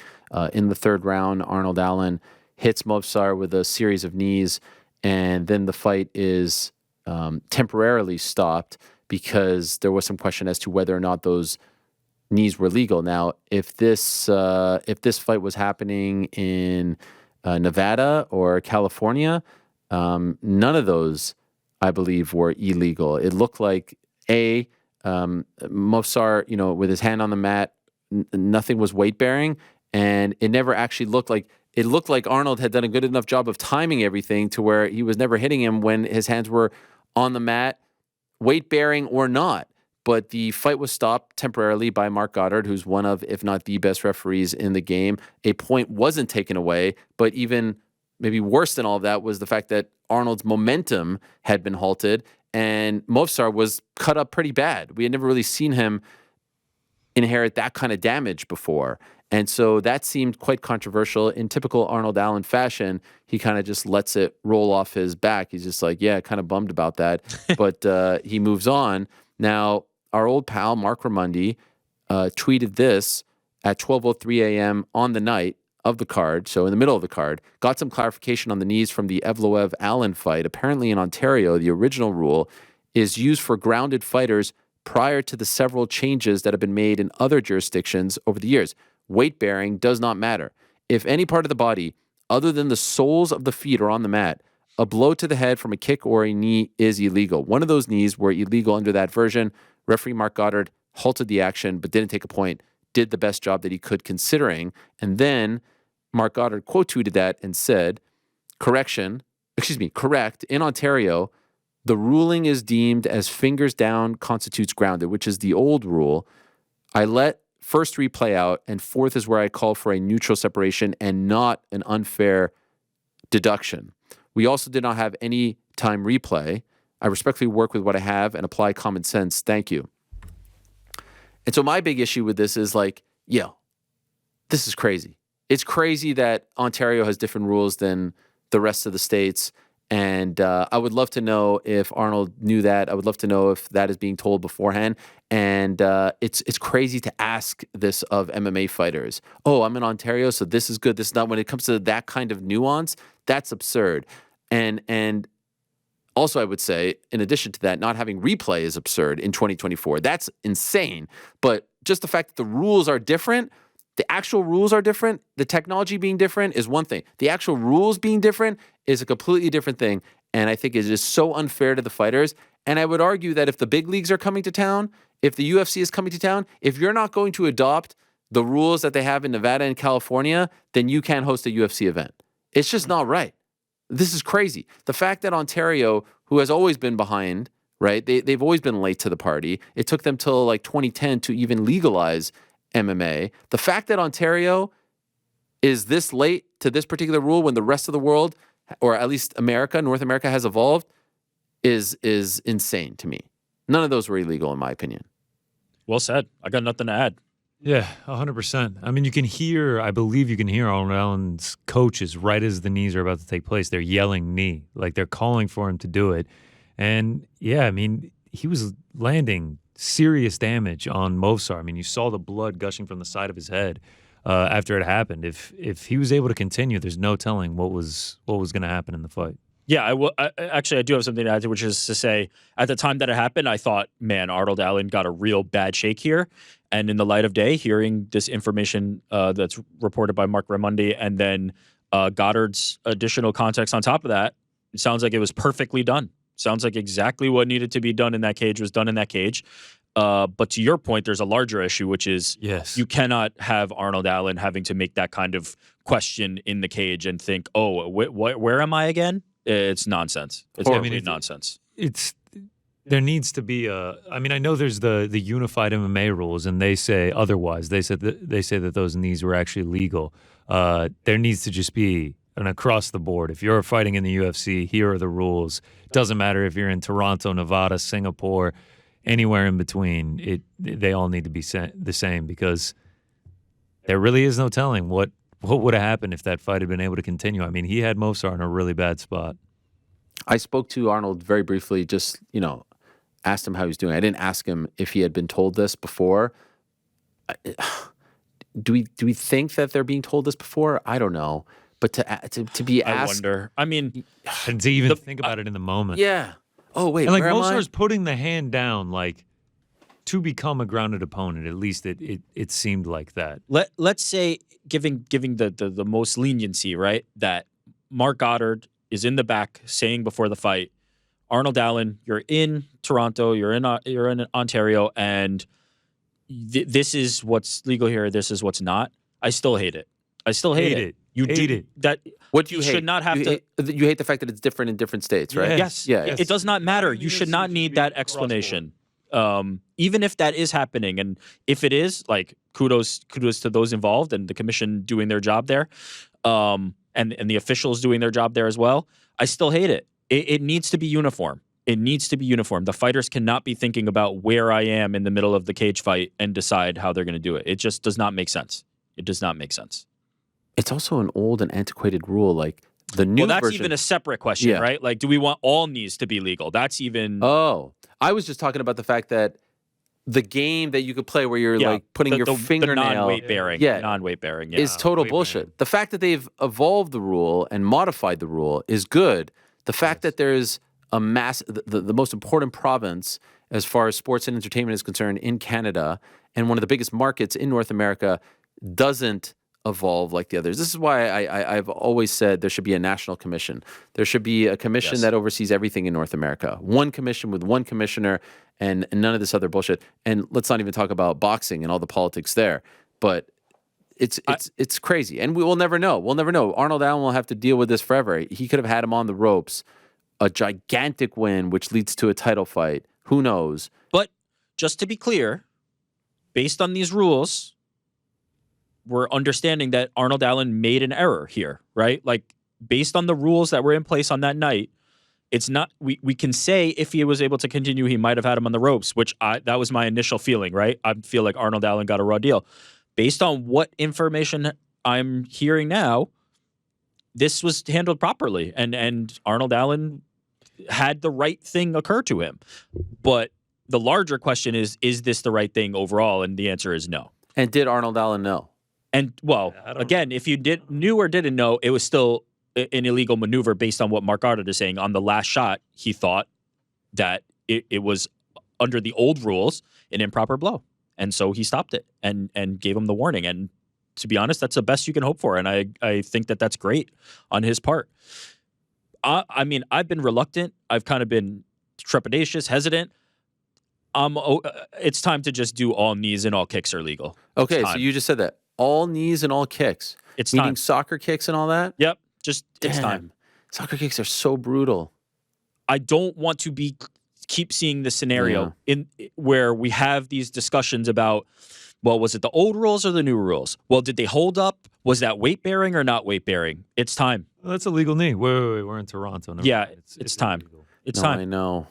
In the 3rd round, Arnold Allen hits Movsar with a series of knees, and then the fight is temporarily stopped because there was some question as to whether or not those knees were legal. Now, if this fight was happening in Nevada or California, none of those, I believe, were illegal. It looked like Movsar, with his hand on the mat, nothing was weight bearing, and it never actually looked like Arnold had done a good enough job of timing everything to where he was never hitting him when his hands were on the mat, weight bearing or not. But the fight was stopped temporarily by Mark Goddard, who's one of, if not the best referees in the game. A point wasn't taken away, but even maybe worse than all of that was the fact that Arnold's momentum had been halted and Movsar was cut up pretty bad. We had never really seen him inherit that kind of damage before. And so that seemed quite controversial. In typical Arnold Allen fashion, he kind of just lets it roll off his back. He's just like, yeah, kind of bummed about that. But he moves on. Now, our old pal, Mark Ramundi, tweeted this at 12:03 a.m. on the night of the card, so in the middle of the card, got some clarification on the knees from the Evloev-Allen fight. Apparently in Ontario, the original rule is used for grounded fighters prior to the several changes that have been made in other jurisdictions over the years. Weight bearing does not matter. If any part of the body, other than the soles of the feet, are on the mat, a blow to the head from a kick or a knee is illegal. One of those knees were illegal under that version. Referee Mark Goddard halted the action but didn't take a point, did the best job that he could considering. And then Mark Goddard quote tweeted that and said, correct, in Ontario, the ruling is deemed as fingers down constitutes grounded, which is the old rule. I let first 3 play out, and 4th is where I call for a neutral separation and not an unfair deduction. We also did not have any time replay. I respectfully work with what I have and apply common sense. Thank you. And so my big issue with this is like, this is crazy. It's crazy that Ontario has different rules than the rest of the states. And I would love to know if Arnold knew that. I would love to know if that is being told beforehand. And it's crazy to ask this of MMA fighters. Oh, I'm in Ontario, so this is good. This is not. When it comes to that kind of nuance, that's absurd. And also, I would say, in addition to that, not having replay is absurd in 2024. That's insane. But just the fact that the rules are different, the actual rules are different, the technology being different is one thing. The actual rules being different is a completely different thing. And I think it is so unfair to the fighters. And I would argue that if the big leagues are coming to town, if the UFC is coming to town, if you're not going to adopt the rules that they have in Nevada and California, then you can't host a UFC event. It's just not right. This is crazy. The fact that Ontario, who has always been behind, right? They've always been late to the party. It took them till like 2010 to even legalize MMA. The fact that Ontario is this late to this particular rule when the rest of the world, or at least America, North America, has evolved is insane to me. None of those were illegal in my opinion. Well said. I got nothing to add. Yeah, 100%. I mean, I believe you can hear Arnold Allen's coaches right as the knees are about to take place. They're yelling knee, like they're calling for him to do it. And yeah, I mean, he was landing serious damage on Movsar. I mean, you saw the blood gushing from the side of his head after it happened. If he was able to continue, there's no telling what was going to happen in the fight. Yeah, I do have something to add, which is to say, at the time that it happened, I thought, man, Arnold Allen got a real bad shake here. And in the light of day, hearing this information that's reported by Mark Raimondi and then Goddard's additional context on top of that, it sounds like it was perfectly done. Sounds like exactly what needed to be done in that cage was done in that cage. But to your point, there's a larger issue, which is you cannot have Arnold Allen having to make that kind of question in the cage and think, oh, where am I again? It's nonsense. It's nonsense. There needs to be I mean, I know there's the unified MMA rules, and they say otherwise. They say that those knees were actually legal. There needs to just be an across the board. If you're fighting in the UFC, here are the rules. Doesn't matter if you're in Toronto, Nevada, Singapore, anywhere in between. They all need to be the same, because there really is no telling what would have happened if that fight had been able to continue. I mean, he had Movsar in a really bad spot. I spoke to Arnold very briefly, just, asked him how he was doing. I didn't ask him if he had been told this before. Do we think that they're being told this before? I don't know. But to be asked, I wonder. I mean, and to even think about it in the moment. Yeah. Oh wait. And like where am I? Movsar's putting the hand down, like to become a grounded opponent. At least it seemed like that. Let's say giving the most leniency, right? That Mark Goddard is in the back saying before the fight, Arnold Allen, you're in Toronto, you're in Ontario, and this is what's legal here. This is what's not. I still hate it. I still hate it. You hate it. That what do you should hate? not have You hate the fact that it's different in different states, right? Yes. Yeah. It does not matter. You should not need that explanation. Even if that is happening, and if it is, like, kudos to those involved and the commission doing their job there, and the officials doing their job there as well. I still hate it. It needs to be uniform. It needs to be uniform. The fighters cannot be thinking about where I am in the middle of the cage fight and decide how they're going to do it. It just does not make sense. It does not make sense. It's also an old and antiquated rule. Like the new that's version, even a separate question, right? Like, do we want all knees to be legal? That's even. Oh, I was just talking about the fact that the game that you could play where you're like putting your fingernail, the non-weight bearing, non-weight bearing, is total bullshit. Bearing. The fact that they've evolved the rule and modified the rule is good. The fact that there's a the most important province as far as sports and entertainment is concerned in Canada, and one of the biggest markets in North America, doesn't evolve like the others. This is why I've always said there should be a national commission. There should be a commission that oversees everything in North America. One commission with one commissioner, and none of this other bullshit. And let's not even talk about boxing and all the politics there. But it's crazy, and we will never know. We'll never know. Arnold Allen will have to deal with this forever. He could have had him on the ropes, a gigantic win, which leads to a title fight. Who knows? But just to be clear, based on these rules, we're understanding that Arnold Allen made an error here, right? Like, based on the rules that were in place on that night, it's not. We can say if he was able to continue, he might have had him on the ropes, which that was my initial feeling, right? I feel like Arnold Allen got a raw deal. Based on what information I'm hearing now, this was handled properly, and Arnold Allen had the right thing occur to him. But the larger question is this the right thing overall? And the answer is no. And did Arnold Allen know? And, well, again, if you knew or didn't know, it was still an illegal maneuver based on what Mark Goddard is saying. On the last shot, he thought that it was, under the old rules, an improper blow. And so he stopped it and gave him the warning. And to be honest, that's the best you can hope for. And I think that that's great on his part. I mean, I've been reluctant. I've kind of been trepidatious, hesitant. It's time to just do all knees and all kicks are legal. Okay, so you just said that. All knees and all kicks. It's meaning time. Soccer kicks and all that? Yep. It's time. Soccer kicks are so brutal. I don't want to keep seeing the scenario in where we have these discussions about, well, was it the old rules or the new rules? Well, did they hold up? Was that weight bearing or not weight bearing? It's time. Well, that's a legal knee. Wait, we're in Toronto. It's time. Illegal. It's time. I know.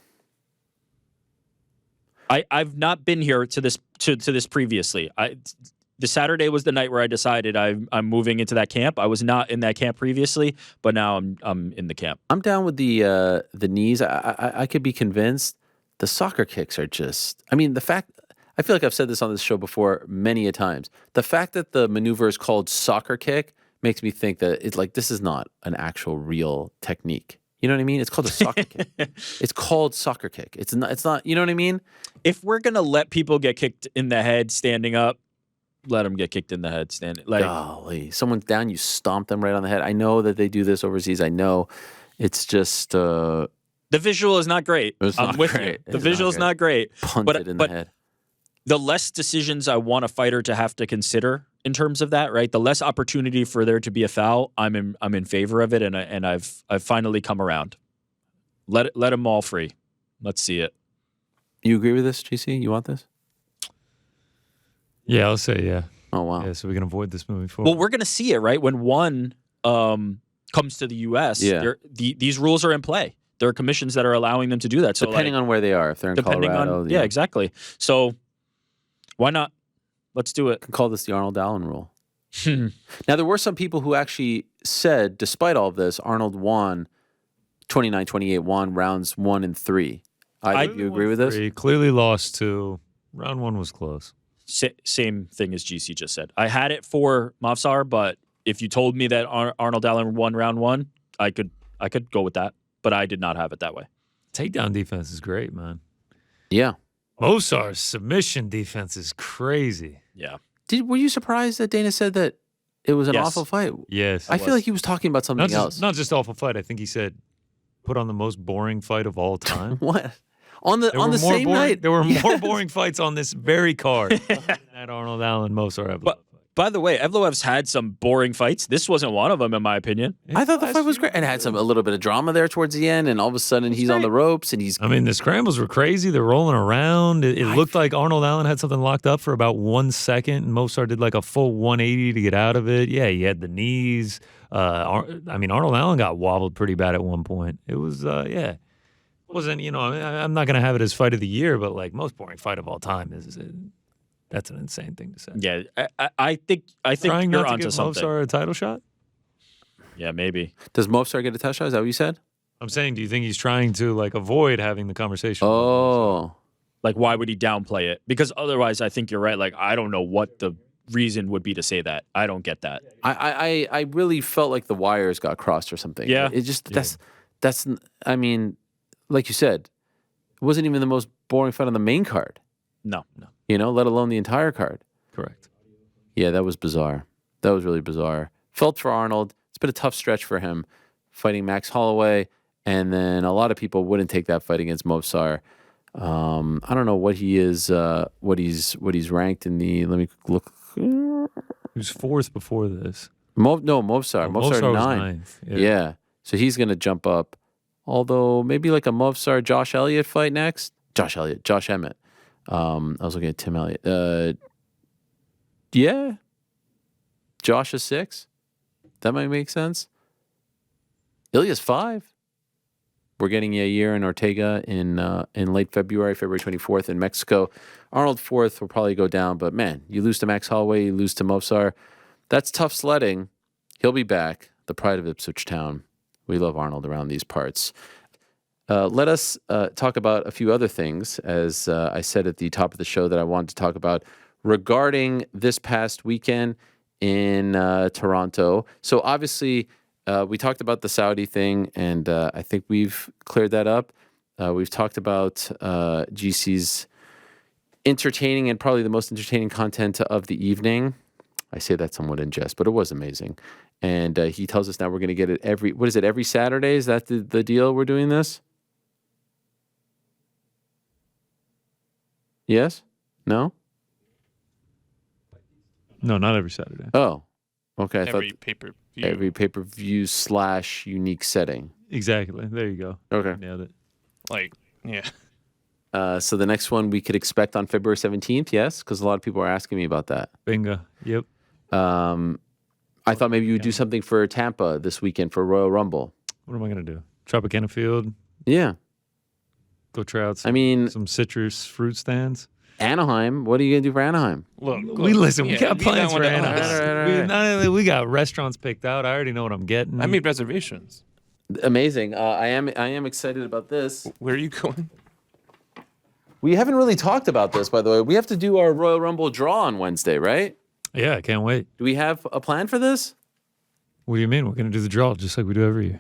I've not been here to this previously. The Saturday was the night where I decided I'm moving into that camp. I was not in that camp previously, but now I'm in the camp. I'm down with the knees. I could be convinced. The soccer kicks are just. I mean, I feel like I've said this on this show before many a times. The fact that the maneuver is called soccer kick makes me think that it's like this is not an actual real technique. You know what I mean? It's called a soccer kick. It's called soccer kick. It's not. You know what I mean? If we're gonna let people get kicked in the head standing up, let them get kicked in the head standing. Like, golly, someone's down, you stomp them right on the head. I know that they do this overseas. I know. It's just the visual is not great. I'm with you. The visual is not great. Punted in the head. The less decisions I want a fighter to have to consider in terms of that, right? The less opportunity for there to be a foul, I'm in favor of it, and I've finally come around. Let them all free. Let's see it. You agree with this, GC? You want this? Yeah, I'll say yeah. Oh wow. Yeah, so we can avoid this moving forward. Well, we're gonna see it, right? When one comes to the U.S., these rules are in play. There are commissions that are allowing them to do that. So depending on where they are, if they're in Colorado, yeah, exactly. So why not? Let's do it. You can call this the Arnold Allen rule. Now, there were some people who actually said, despite all of this, Arnold won 29-28, won rounds 1 and 3. Do you agree with this? He clearly lost 2. Round 1 was close. Same thing as GC just said. I had it for Movsar, but if you told me that Arnold Allen won round 1, I could go with that. But I did not have it that way. Takedown defense is great, man. Yeah. Movsar's submission defense is crazy. Yeah. Were you surprised that Dana said that it was an awful fight? Yes. I feel like he was talking about something else. Not just awful fight. I think he said put on the most boring fight of all time. What? On the same night? There were more boring fights on this very card. At Arnold Allen, Movsar Evloev. By the way, Evloev's had some boring fights. This wasn't one of them, in my opinion. I thought the fight was great. And it had a little bit of drama there towards the end, and all of a sudden he's on the ropes, and he's... I mean, the scrambles were crazy. They're rolling around. It looked like Arnold Allen had something locked up for about 1 second, and Movsar did like a full 180 to get out of it. Yeah, he had the knees. Arnold Allen got wobbled pretty bad at one point. It was, It wasn't, I'm not going to have it as fight of the year, but like most boring fight of all time is... That's an insane thing to say. Yeah, I think Trying you're not to onto give something. Movsar a title shot? Yeah, maybe. Does Movsar get a title shot? Is that what you said? I'm saying, do you think he's trying to avoid having the conversation? Oh. Like, why would he downplay it? Because otherwise, I think you're right. Like, I don't know what the reason would be to say that. I don't get that. I really felt like the wires got crossed or something. Yeah. It just, that's, I mean, like you said, it wasn't even the most boring fight on the main card. No. Let alone the entire card. Correct. Yeah, that was bizarre. That was really bizarre. Felt for Arnold. It's been a tough stretch for him fighting Max Holloway, and then a lot of people wouldn't take that fight against Movsar. I don't know what he is, what he's ranked in the. Let me look. He was 4th before this. Movsar. Movsar was 9th. Yeah. So he's gonna jump up. Although maybe like a Movsar Josh Elliott fight next. Josh Emmett. I was looking at Tim Elliott. Yeah. Josh is 6. That might make sense. Ilya's 5. We're getting Yair and Ortega in late February 24th in Mexico. Arnold 4th will probably go down, but man, you lose to Max Holloway, you lose to Movsar. That's tough sledding. He'll be back. The pride of Ipswich Town. We love Arnold around these parts. Let us talk about a few other things, as I said at the top of the show that I wanted to talk about regarding this past weekend in Toronto. So obviously, we talked about the Saudi thing, and I think we've cleared that up. We've talked about GC's entertaining and probably the most entertaining content of the evening. I say that somewhat in jest, but it was amazing. And he tells us now we're going to get it every Saturday? Is that the deal we're doing this? Yes? No? No, not every Saturday. Oh, okay. Every pay-per-view. Every pay-per-view / unique setting. Exactly. There you go. Okay. Nailed it. Yeah. So the next one we could expect on February 17th, yes? Because a lot of people are asking me about that. Bingo. Yep. I thought maybe you would do something for Tampa this weekend for Royal Rumble. What am I going to do? Tropicana Field? Yeah. Go try out some citrus fruit stands. Anaheim. What are you gonna do for Anaheim? We got plans for Anaheim. We got restaurants picked out. I already know what I'm getting. I made reservations. Amazing. I am excited about this. Where are you going? We haven't really talked about this, by the way. We have to do our Royal Rumble draw on Wednesday, right? Yeah, I can't wait. Do we have a plan for this? What do you mean? We're going to do the draw just like we do every year.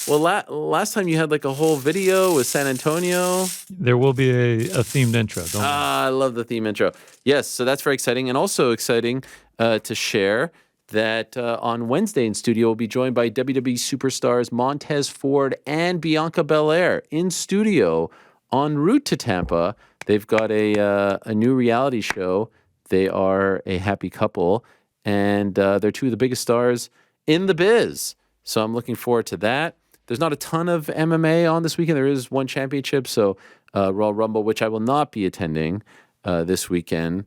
Well, last time you had like a whole video with San Antonio. There will be a themed intro. Don't worry. I love the theme intro. Yes, so that's very exciting. And also exciting to share that on Wednesday in studio, we'll be joined by WWE superstars Montez Ford and Bianca Belair in studio en route to Tampa. They've got a new reality show. They are a happy couple, and they're two of the biggest stars in the biz. So I'm looking forward to that. There's not a ton of MMA on this weekend. There is one championship, so Royal Rumble, which I will not be attending this weekend,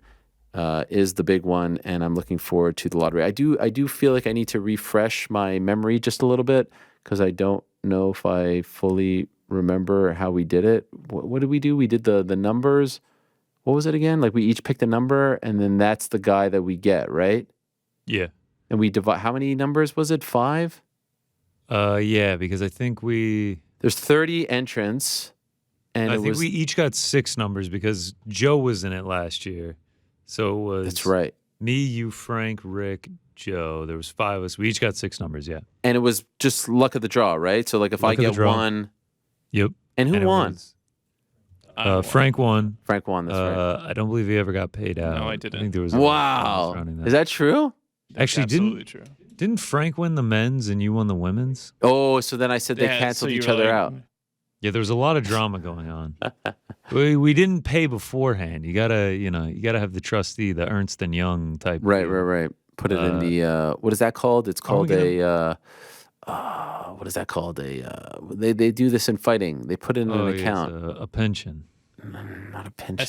is the big one, and I'm looking forward to the lottery. I do feel like I need to refresh my memory just a little bit because I don't know if I fully remember how we did it. What did we do? We did the numbers. What was it again? Like we each picked a number, and then that's the guy that we get, right? Yeah. And we divide. How many numbers was it? 5? Yeah, because I think there's 30 entrants, and I think we each got 6 numbers because Joe was in it last year. So it was That's right. Me, you, Frank, Rick, Joe. There was 5 of us. We each got 6 numbers, yeah. And it was just luck of the draw, right? So like if I get one. Yep. And who won? Frank won. Frank won, that's right. I don't believe he ever got paid out. No, I didn't. I think there was Wow. Is that true? Actually, absolutely true. Didn't Frank win the men's and you won the women's? Oh, so then I said they canceled each other out. Yeah, there was a lot of drama going on. we didn't pay beforehand. You gotta have the trustee, the Ernst and Young type. Right. Put it in the what is that called? It's called what is that called? They do this in fighting. They put it in an account. A pension. Not a pension.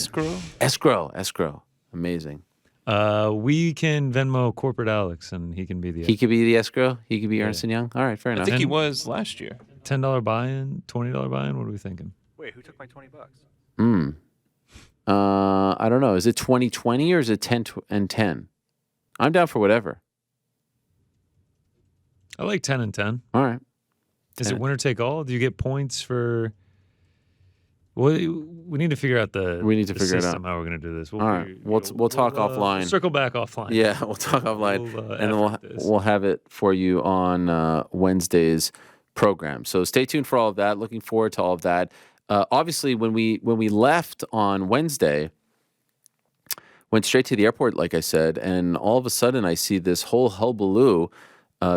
Escrow. Amazing. We can Venmo corporate Alex, and he can be the. He could be the escrow. He could be Ernst and Young. All right, fair enough. I think he was last year. $10 buy-in, $20 buy-in. What are we thinking? Wait, who took my $20? I don't know. Is it 2020 or is it 10 and 10? I'm down for whatever. I like 10 and 10. All right. Is it winner take all? Do you get points for? Well, we need to figure out the system, how we're going to do this. All right. We'll talk offline. We'll circle back offline. Yeah, we'll talk offline, and then we'll have it for you on Wednesday's program. So stay tuned for all of that. Looking forward to all of that. Obviously, when we left on Wednesday, went straight to the airport, like I said, and all of a sudden I see this whole hullabaloo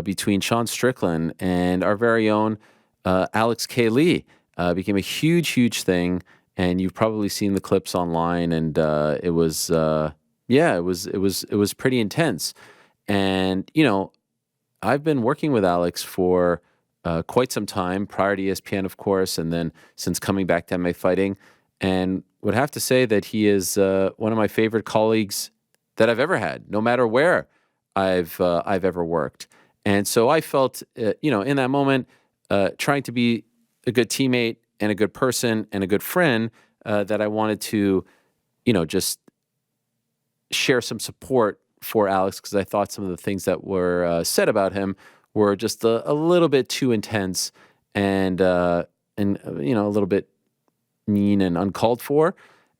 between Sean Strickland and our very own Alex K. Lee. Became a huge thing, and you've probably seen the clips online, and it was pretty intense. And I've been working with Alex for quite some time, prior to ESPN, of course, and then since coming back to MMA fighting, and would have to say that he is one of my favorite colleagues that I've ever had, no matter where I've ever worked. And so I felt, in that moment, trying to be a good teammate and a good person and a good friend, that I wanted to, just share some support for Alex, because I thought some of the things that were said about him were just a little bit too intense and a little bit mean and uncalled for.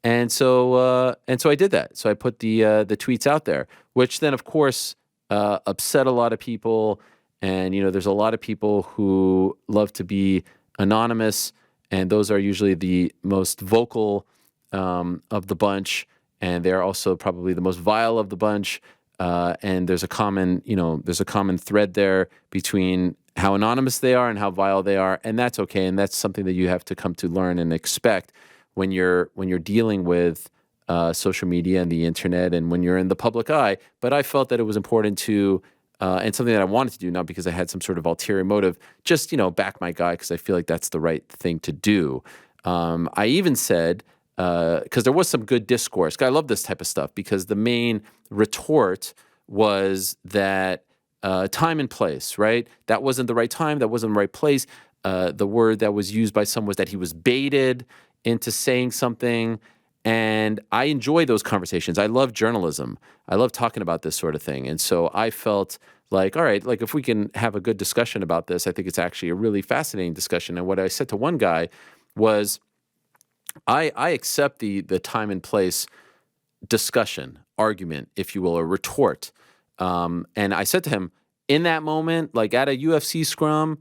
And so I did that. So I put the tweets out there, which then, of course, upset a lot of people. And, there's a lot of people who love to be anonymous, and those are usually the most vocal of the bunch, and they're also probably the most vile of the bunch. And there's a common thread there between how anonymous they are and how vile they are, and that's okay. And that's something that you have to come to learn and expect when you're dealing with social media and the internet, and when you're in the public eye. But I felt that it was important to. And something that I wanted to do, not because I had some sort of ulterior motive, just, back my guy, because I feel like that's the right thing to do. I even said, because there was some good discourse, I love this type of stuff, because the main retort was that time and place, right? That wasn't the right time, that wasn't the right place. The word that was used by some was that he was baited. into saying something. And I enjoy those conversations. I love journalism. I love talking about this sort of thing. And so I felt like, all right, like if we can have a good discussion about this, I think it's actually a really fascinating discussion. And what I said to one guy was, I accept the time and place discussion, argument, if you will, or retort. And I said to him, in that moment, like at a UFC scrum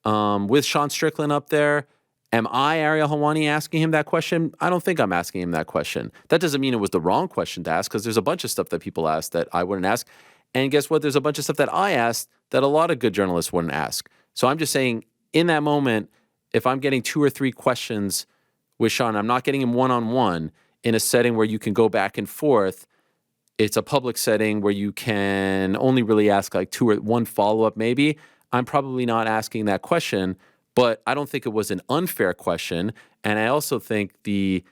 with Sean Strickland up there, am I, Ariel Helwani, asking him that question? I don't think I'm asking him that question. That doesn't mean it was the wrong question to ask, because there's a bunch of stuff that people ask that I wouldn't ask. And guess what? There's a bunch of stuff that I asked that a lot of good journalists wouldn't ask. So I'm just saying, in that moment, if I'm getting 2 or 3 questions with Sean, I'm not getting him one-on-one in a setting where you can go back and forth. It's a public setting where you can only really ask like 2 or 1 follow-up maybe. I'm probably not asking that question, but I don't think it was an unfair question. And I also think the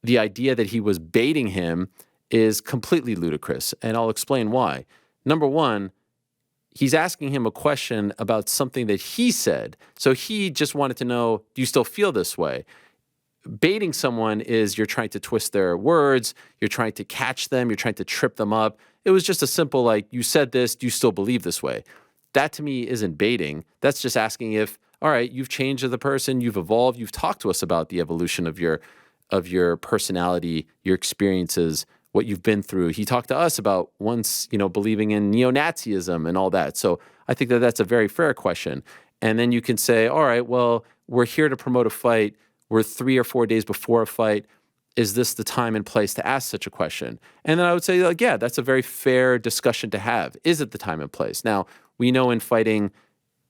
idea that he was baiting him is completely ludicrous. And I'll explain why. Number one, he's asking him a question about something that he said. So he just wanted to know, do you still feel this way? Baiting someone is you're trying to twist their words, you're trying to catch them, you're trying to trip them up. It was just a simple, like, you said this, do you still believe this way? That to me isn't baiting. That's just asking if, all right, you've changed as a person, you've evolved, you've talked to us about the evolution of your personality, your experiences, what you've been through. He talked to us about once, believing in neo-Nazism and all that. So I think that that's a very fair question. And then you can say, all right, well, we're here to promote a fight. We're 3 or 4 days before a fight. Is this the time and place to ask such a question? And then I would say, like, yeah, that's a very fair discussion to have. Is it the time and place? Now, we know in fighting,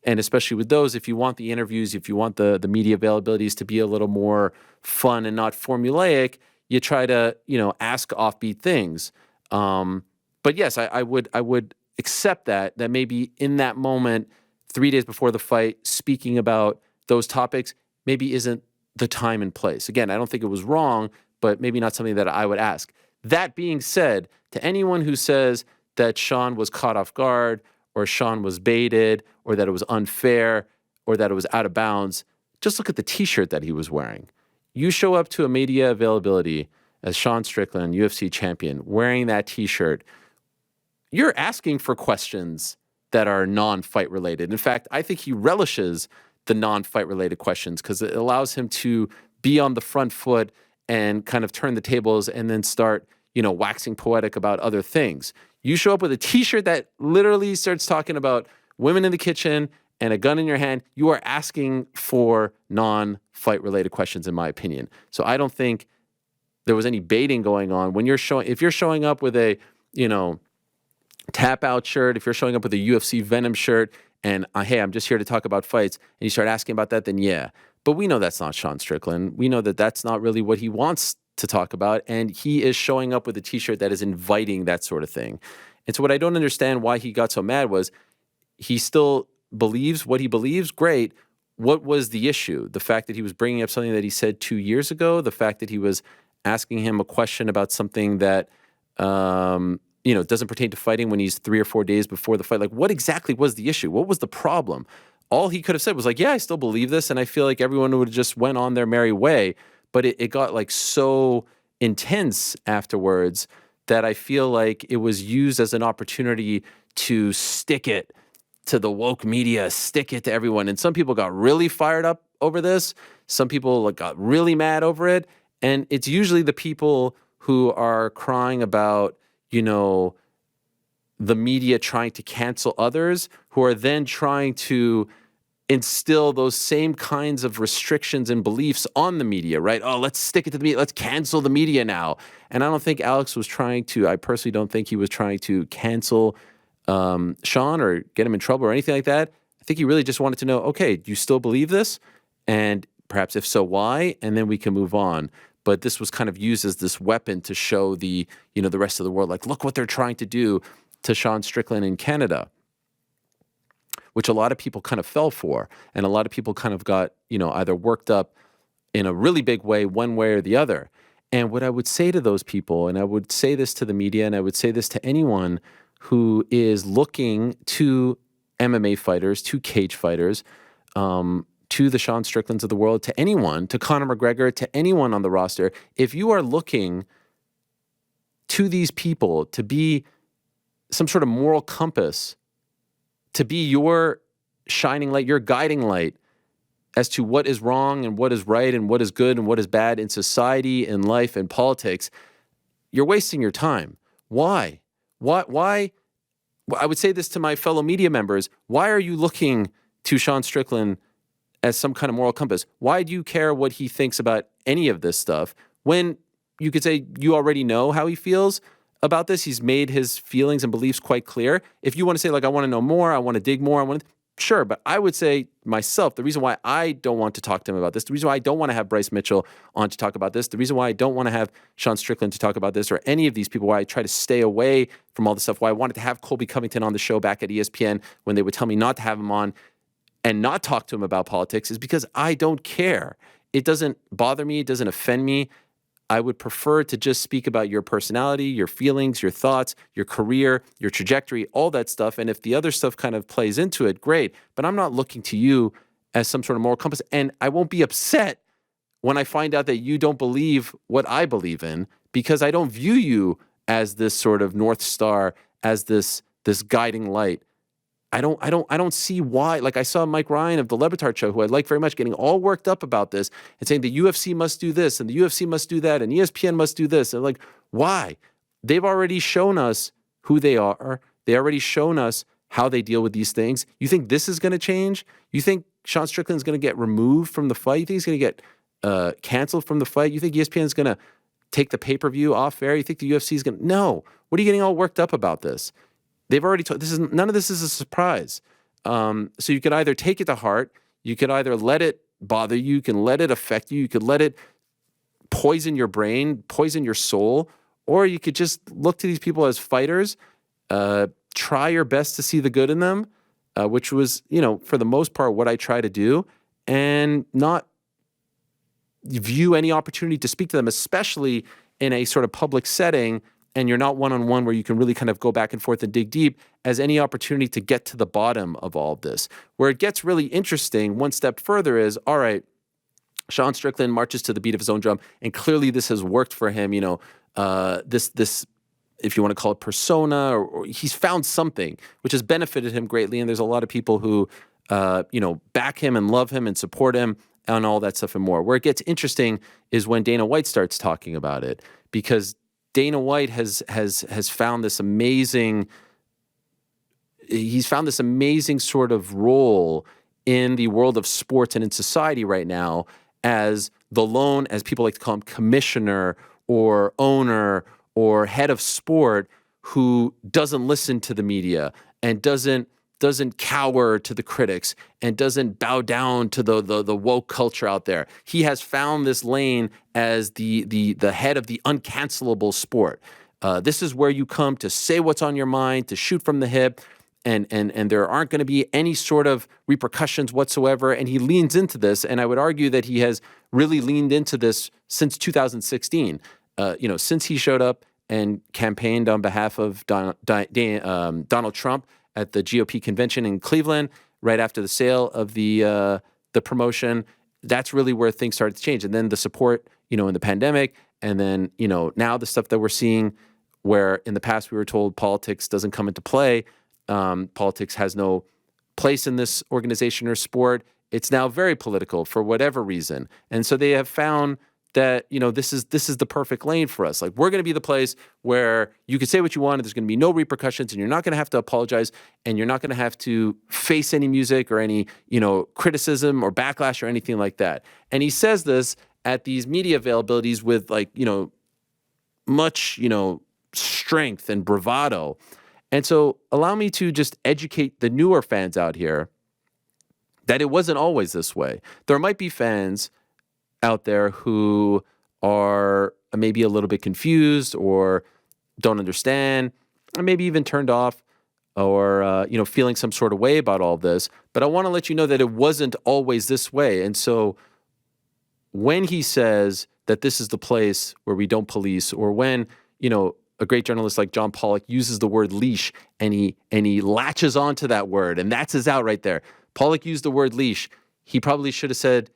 and especially with those, if you want the interviews, if you want the media availabilities to be a little more fun and not formulaic, you try to, ask offbeat things. But yes, I would accept that maybe in that moment, 3 days before the fight, speaking about those topics maybe isn't the time and place. Again, I don't think it was wrong, but maybe not something that I would ask. That being said, to anyone who says that Sean was caught off guard, or Sean was baited, or that it was unfair, or that it was out of bounds, just look at the t-shirt that he was wearing. You show up to a media availability as Sean Strickland, UFC champion, wearing that t-shirt, you're asking for questions that are non-fight related. In fact, I think he relishes the non-fight related questions because it allows him to be on the front foot and kind of turn the tables and then start, waxing poetic about other things. You show up with a t-shirt that literally starts talking about women in the kitchen and a gun in your hand. You are asking for non-fight related questions, in my opinion. So I don't think there was any baiting going on. If you're showing up with a, tap out shirt, if you're showing up with a UFC Venom shirt and, hey, I'm just here to talk about fights, and you start asking about that, then yeah. But we know that's not Sean Strickland. We know that that's not really what he wants to talk about, and he is showing up with a t-shirt that is inviting that sort of thing. And so what I don't understand why he got so mad was he still believes what he believes, great. What was the issue? The fact that he was bringing up something that he said 2 years ago, the fact that he was asking him a question about something that, doesn't pertain to fighting when he's 3 or 4 days before the fight. Like, what exactly was the issue? What was the problem? All he could have said was like, yeah, I still believe this, and I feel like everyone would have just went on their merry way. But it got like so intense afterwards that I feel like it was used as an opportunity to stick it to the woke media, stick it to everyone. And some people got really fired up over this. Some people got really mad over it. And it's usually the people who are crying about, the media trying to cancel others, who are then trying to instill those same kinds of restrictions and beliefs on the media, right? Oh, let's stick it to the media. Let's cancel the media now. And I don't think Alex was I personally don't think he was trying to cancel Sean or get him in trouble or anything like that. I think he really just wanted to know, okay, do you still believe this? And perhaps if so, why? And then we can move on. But this was kind of used as this weapon to show the rest of the world, like, look what they're trying to do to Sean Strickland in Canada, which a lot of people kind of fell for. And a lot of people kind of got, either worked up in a really big way, one way or the other. And what I would say to those people, and I would say this to the media, and I would say this to anyone who is looking to MMA fighters, to cage fighters, to the Sean Stricklands of the world, to anyone, to Conor McGregor, to anyone on the roster, if you are looking to these people to be some sort of moral compass, to be your shining light, your guiding light as to what is wrong and what is right and what is good and what is bad in society, in life, in politics, you're wasting your time. Why? Why? I would say this to my fellow media members. Why are you looking to Sean Strickland as some kind of moral compass? Why do you care what he thinks about any of this stuff when you could say you already know how he feels about this? He's made his feelings and beliefs quite clear. If you want to say, like, I want to know more, I want to dig more, sure, but I would say myself, the reason why I don't want to talk to him about this, the reason why I don't want to have Bryce Mitchell on to talk about this, the reason why I don't want to have Sean Strickland to talk about this, or any of these people, why I try to stay away from all this stuff, why I wanted to have Colby Covington on the show back at ESPN when they would tell me not to have him on and not talk to him about politics, is because I don't care. It doesn't bother me. It doesn't offend me. I would prefer to just speak about your personality, your feelings, your thoughts, your career, your trajectory, all that stuff. And if the other stuff kind of plays into it, great. But I'm not looking to you as some sort of moral compass. And I won't be upset when I find out that you don't believe what I believe in, because I don't view you as this sort of North Star, as this guiding light. I don't see why. Like, I saw Mike Ryan of the Le Batard Show, who I like very much, getting all worked up about this and saying the UFC must do this and the UFC must do that and ESPN must do this. And like, why? They've already shown us who they are. They already shown us how they deal with these things. You think this is going to change? You think Sean Strickland's going to get removed from the fight? You think he's going to get canceled from the fight? You think ESPN is going to take the pay-per-view off air? You think the UFC is going to? No. What are you getting all worked up about this? They've already told, none of this is a surprise. So you could either take it to heart, you could either let it bother you, you can let it affect you, you could let it poison your brain, poison your soul, or you could just look to these people as fighters, try your best to see the good in them, which was, for the most part, what I try to do, and not view any opportunity to speak to them, especially in a sort of public setting, and you're not one-on-one where you can really kind of go back and forth and dig deep, as any opportunity to get to the bottom of all of this. Where it gets really interesting one step further is, all right, Sean Strickland marches to the beat of his own drum, and clearly this has worked for him, this if you want to call it persona, or he's found something which has benefited him greatly, and there's a lot of people who, back him and love him and support him and all that stuff and more. Where it gets interesting is when Dana White starts talking about it, because Dana White has found this amazing, sort of role in the world of sports and in society right now as the lone, as people like to call him, commissioner or owner or head of sport, who doesn't listen to the media and doesn't cower to the critics and doesn't bow down to the woke culture out there. He has found this lane as the head of the uncancelable sport. This is where you come to say what's on your mind, to shoot from the hip, and there aren't going to be any sort of repercussions whatsoever. And he leans into this, and I would argue that he has really leaned into this since 2016. Since he showed up and campaigned on behalf of Donald Trump at the GOP convention in Cleveland, right after the sale of the promotion, that's really where things started to change. And then the support, in the pandemic, and then, now the stuff that we're seeing, where in the past we were told politics doesn't come into play, politics has no place in this organization or sport. It's now very political for whatever reason. And so they have found that, this is the perfect lane for us. Like, we're going to be the place where you can say what you want, and there's going to be no repercussions, and you're not going to have to apologize, and you're not going to have to face any music or any, criticism or backlash or anything like that. And he says this at these media availabilities with, like, much, strength and bravado. And so allow me to just educate the newer fans out here that it wasn't always this way. There might be fans out there who are maybe a little bit confused or don't understand, or maybe even turned off, or feeling some sort of way about all this. But I want to let you know that it wasn't always this way. And so when he says that this is the place where we don't police, or when a great journalist like John Pollock uses the word leash, and he latches onto that word, and that's his out right there. Pollock used the word leash. he probably should have said,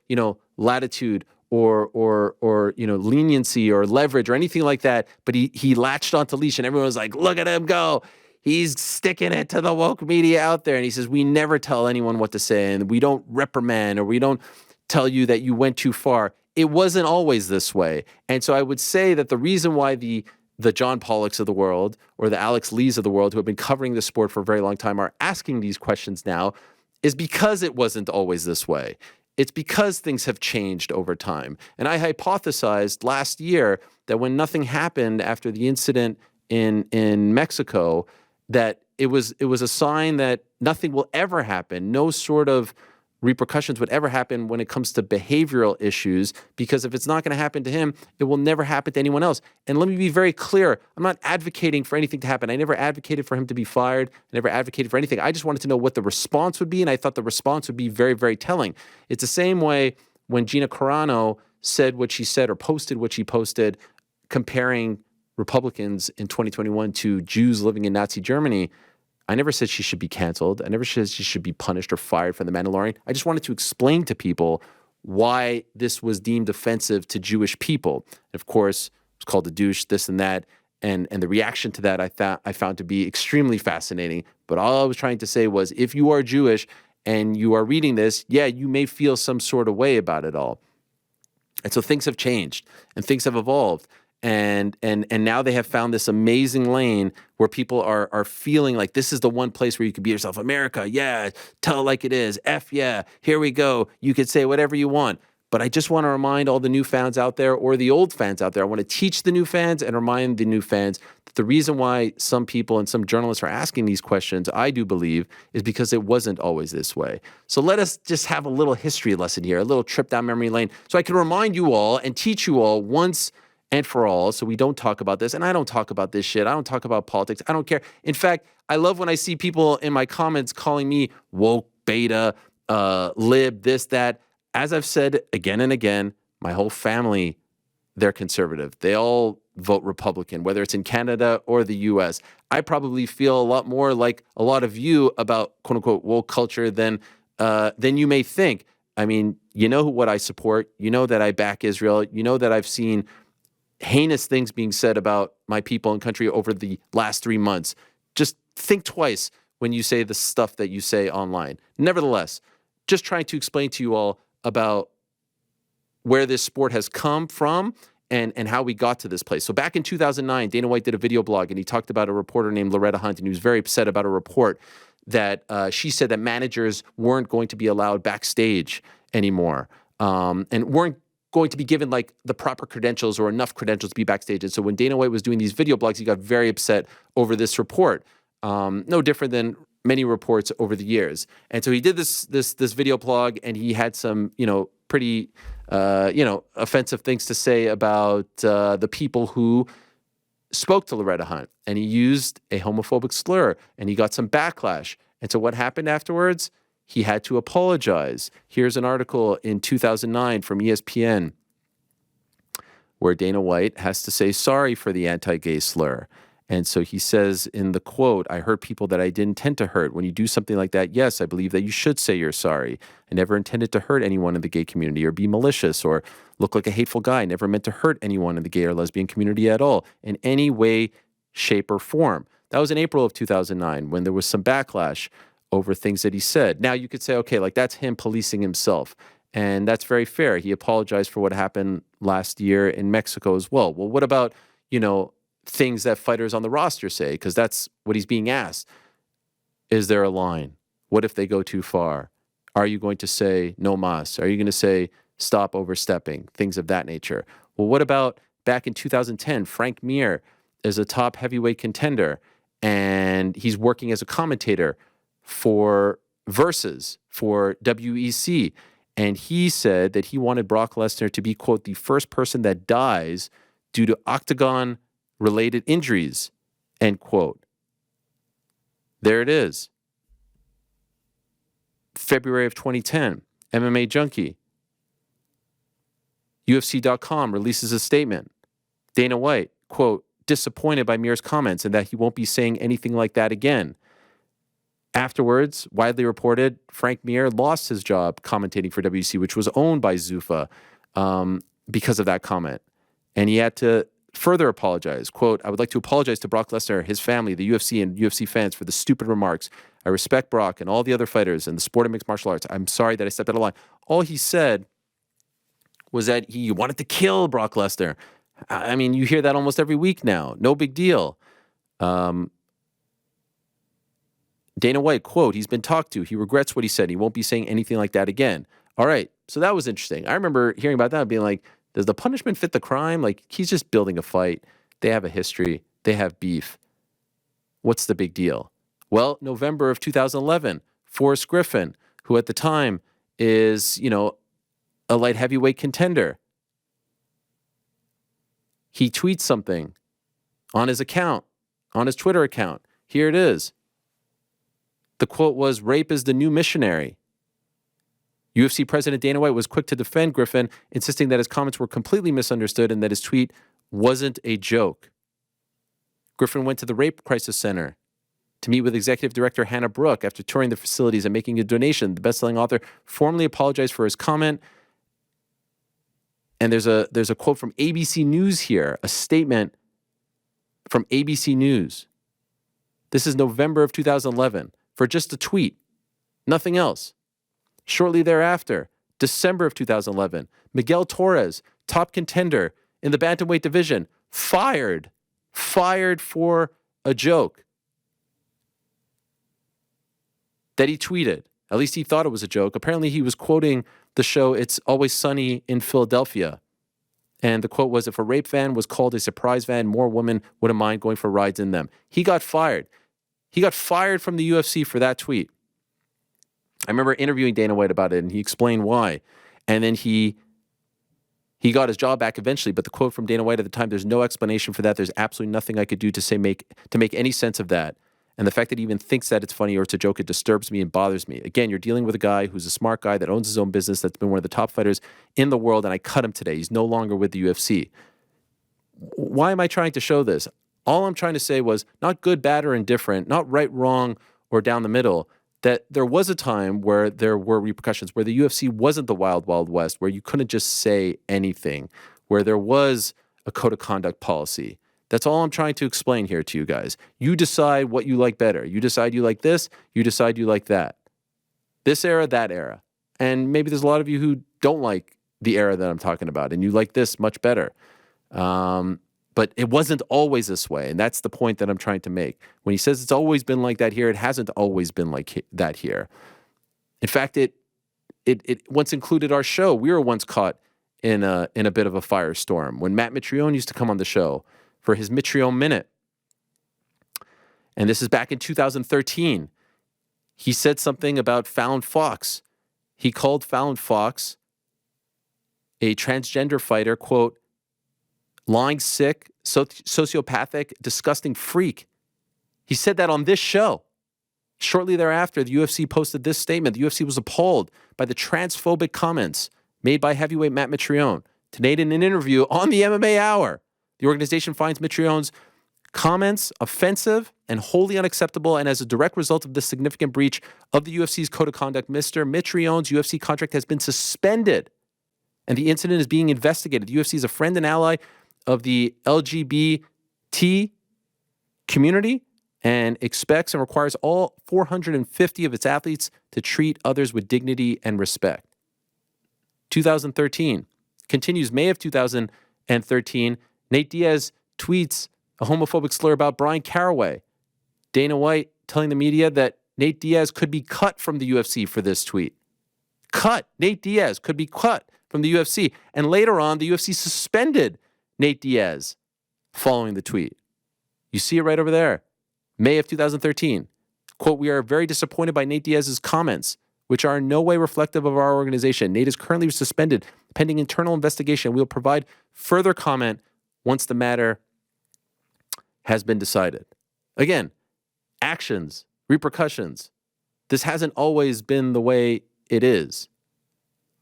latitude or leniency or leverage or anything like that. But he latched onto leash, and everyone was like, look at him go. He's sticking it to the woke media out there. And he says, we never tell anyone what to say, and we don't reprimand, or we don't tell you that you went too far. It wasn't always this way. And so I would say that the reason why the John Pollocks of the world or the Alex Lees of the world, who have been covering the sport for a very long time, are asking these questions now is because it wasn't always this way. It's because things have changed over time. And I hypothesized last year that when nothing happened after the incident in Mexico, that it was a sign that nothing will ever happen. No sort of repercussions would ever happen when it comes to behavioral issues, because if it's not going to happen to him, it will never happen to anyone else. And let me be very clear. I'm not advocating for anything to happen. I never advocated for him to be fired. I never advocated for anything. I just wanted to know what the response would be, and I thought the response would be very, very telling. It's the same way when Gina Carano said what she said or posted what she posted, comparing Republicans in 2021 to Jews living in Nazi Germany. I never said she should be canceled. I never said she should be punished or fired from The Mandalorian. I just wanted to explain to people why this was deemed offensive to Jewish people. And of course, it was called a douche, this and that. And the reaction to that I found to be extremely fascinating. But all I was trying to say was, if you are Jewish and you are reading this, yeah, you may feel some sort of way about it all. And so things have changed and things have evolved. And now they have found this amazing lane where people are feeling like this is the one place where you can be yourself. America, yeah, tell it like it is. F yeah, here we go. You could say whatever you want. But I just want to remind all the new fans out there, or the old fans out there, I want to teach the new fans and remind the new fans that the reason why some people and some journalists are asking these questions, I do believe, is because it wasn't always this way. So let us just have a little history lesson here, a little trip down memory lane, so I can remind you all and teach you all once and for all, so we don't talk about this. And I don't talk about this shit. I don't talk about politics. I don't care. In fact, I love when I see people in my comments calling me woke, beta, lib, this, that. As I've said again and again, my whole family, they're conservative. They all vote Republican, whether it's in Canada or the US. I probably feel a lot more like a lot of you about quote unquote woke culture than you may think. I mean, you know what I support. You know that I back Israel. You know that I've seen heinous things being said about my people and country over the last 3 months. Just think twice when you say the stuff that you say online. Nevertheless, just trying to explain to you all about where this sport has come from and how we got to this place. So back in 2009, Dana White did a video blog, and he talked about a reporter named Loretta Hunt, and he was very upset about a report that she said that managers weren't going to be allowed backstage anymore, and weren't going to be given like the proper credentials or enough credentials to be backstage. And so when Dana White was doing these video blogs, he got very upset over this report. No different than many reports over the years. And so he did this video blog, and he had some, pretty, offensive things to say about the people who spoke to Loretta Hunt. And he used a homophobic slur, and he got some backlash. And so what happened afterwards? He had to apologize. Here's an article in 2009 from ESPN where Dana White has to say sorry for the anti-gay slur. And so he says in the quote, "I hurt people that I didn't intend to hurt. When you do something like that, yes, I believe that you should say you're sorry. I never intended to hurt anyone in the gay community or be malicious or look like a hateful guy. I never meant to hurt anyone in the gay or lesbian community at all in any way, shape, or form." That was in April of 2009 when there was some backlash over things that he said. Now you could say, okay, like that's him policing himself. And that's very fair. He apologized for what happened last year in Mexico as well. Well, what about, things that fighters on the roster say? Because that's what he's being asked. Is there a line? What if they go too far? Are you going to say no mas? Are you going to say stop overstepping? Things of that nature. Well, what about back in 2010, Frank Mir is a top heavyweight contender, and he's working as a commentator for Versus, for WEC. And he said that he wanted Brock Lesnar to be, quote, the first person that dies due to octagon-related injuries, end quote. There it is. February of 2010, MMA Junkie. UFC.com releases a statement. Dana White, quote, disappointed by Mir's comments and that he won't be saying anything like that again. Afterwards, widely reported, Frank Mir lost his job commentating for WEC, which was owned by Zuffa, because of that comment. And he had to further apologize. Quote, I would like to apologize to Brock Lesnar, his family, the UFC, and UFC fans for the stupid remarks. I respect Brock and all the other fighters in the sport of mixed martial arts. I'm sorry that I stepped out of line. All he said was that he wanted to kill Brock Lesnar. I mean, you hear that almost every week now. No big deal. Dana White, quote, he's been talked to. He regrets what he said. He won't be saying anything like that again. All right. So that was interesting. I remember hearing about that and being like, does the punishment fit the crime? Like, he's just building a fight. They have a history. They have beef. What's the big deal? Well, November of 2011, Forrest Griffin, who at the time is, a light heavyweight contender. He tweets something on his account, on his Twitter account. Here it is. The quote was, rape is the new missionary. UFC President Dana White was quick to defend Griffin, insisting that his comments were completely misunderstood and that his tweet wasn't a joke. Griffin went to the Rape Crisis Center to meet with Executive Director Hannah Brooke after touring the facilities and making a donation. The best-selling author formally apologized for his comment. And there's a quote from ABC News here, a statement from ABC News. This is November of 2011. For just a tweet, nothing else. Shortly thereafter, December of 2011, Miguel Torres, top contender in the bantamweight division, fired for a joke that he tweeted. At least he thought it was a joke. Apparently he was quoting the show It's Always Sunny in Philadelphia. And the quote was, if a rape van was called a surprise van, more women wouldn't mind going for rides in them. He got fired. He got fired from the UFC for that tweet. I remember interviewing Dana White about it, and he explained why. And then he got his job back eventually. But the quote from Dana White at the time, there's no explanation for that. There's absolutely nothing I could do to make any sense of that. And the fact that he even thinks that it's funny or it's a joke, it disturbs me and bothers me. Again, you're dealing with a guy who's a smart guy that owns his own business, that's been one of the top fighters in the world, and I cut him today. He's no longer with the UFC. Why am I trying to show this? All I'm trying to say was not good, bad, or indifferent, not right, wrong, or down the middle, that there was a time where there were repercussions, where the UFC wasn't the wild, wild west, where you couldn't just say anything, where there was a code of conduct policy. That's all I'm trying to explain here to you guys. You decide what you like better. You decide you like this. You decide you like that. This era, that era. And maybe there's a lot of you who don't like the era that I'm talking about, and you like this much better. But it wasn't always this way, and that's the point that I'm trying to make. When he says it's always been like that here, it hasn't always been like that here. In fact, it once included our show. We were once caught in a bit of a firestorm when Matt Mitrione used to come on the show for his Mitrione Minute. And this is back in 2013. He said something about Fallon Fox. He called Fallon Fox a transgender fighter, quote, lying, sick, sociopathic, disgusting freak. He said that on this show. Shortly thereafter, the UFC posted this statement. The UFC was appalled by the transphobic comments made by heavyweight Matt Mitrione. Today, in an interview on the MMA Hour, the organization finds Mitrione's comments offensive and wholly unacceptable, and as a direct result of this significant breach of the UFC's code of conduct, Mr. Mitrione's UFC contract has been suspended, and the incident is being investigated. The UFC is a friend and ally of the LGBT community and expects and requires all 450 of its athletes to treat others with dignity and respect. 2013 continues. May of 2013, Nate Diaz tweets a homophobic slur about Brian Caraway. Dana White telling the media that Nate Diaz could be cut from the UFC for this tweet. Nate Diaz could be cut from the UFC. And later on, the UFC suspended Nate Diaz following the tweet. You see it right over there. May of 2013. Quote, we are very disappointed by Nate Diaz's comments, which are in no way reflective of our organization. Nate is currently suspended pending internal investigation. We will provide further comment once the matter has been decided. Again, actions, repercussions. This hasn't always been the way it is.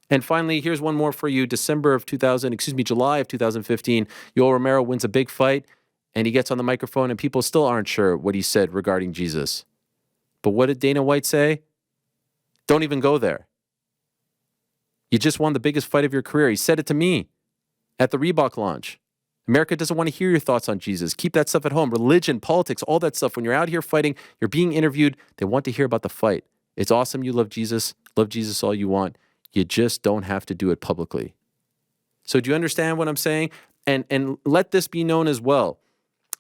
And finally, here's one more for you. July of 2015, Yoel Romero wins a big fight, and he gets on the microphone, and people still aren't sure what he said regarding Jesus. But what did Dana White say? Don't even go there. You just won the biggest fight of your career. He said it to me at the Reebok launch. America doesn't want to hear your thoughts on Jesus. Keep that stuff at home. Religion, politics, all that stuff. When you're out here fighting, you're being interviewed, they want to hear about the fight. It's awesome you love Jesus. Love Jesus all you want. You just don't have to do it publicly. So do you understand what I'm saying? And let this be known as well.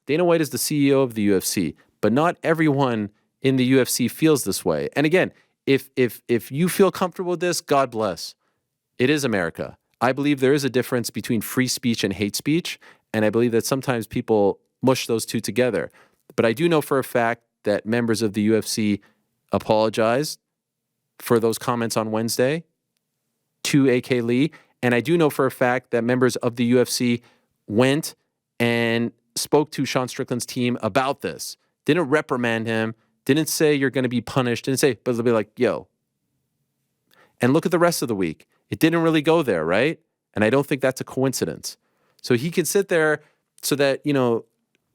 Dana White is the CEO of the UFC, but not everyone in the UFC feels this way. And again, if you feel comfortable with this, God bless. It is America. I believe there is a difference between free speech and hate speech, and I believe that sometimes people mush those two together. But I do know for a fact that members of the UFC apologized for those comments on Wednesday to AK Lee, and I do know for a fact that members of the UFC went and spoke to Sean Strickland's team about this. Didn't reprimand him, didn't say you're going to be punished, didn't say, but they'll be like, yo. And look at the rest of the week. It didn't really go there, right? And I don't think that's a coincidence. So he can sit there so that,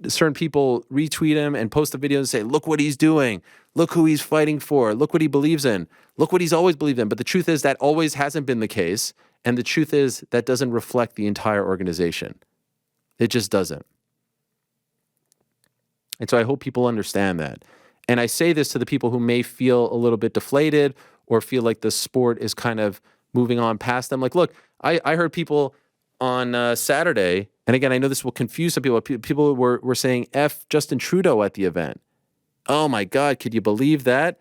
certain people retweet him and post a video and say, look what he's doing. Look who he's fighting for. Look what he believes in. Look what he's always believed in. But the truth is that always hasn't been the case. And the truth is that doesn't reflect the entire organization. It just doesn't. And so I hope people understand that. And I say this to the people who may feel a little bit deflated or feel like the sport is kind of moving on past them. Like, look, I heard people on Saturday, and again, I know this will confuse some people. People were saying F Justin Trudeau at the event. Oh my God, could you believe that?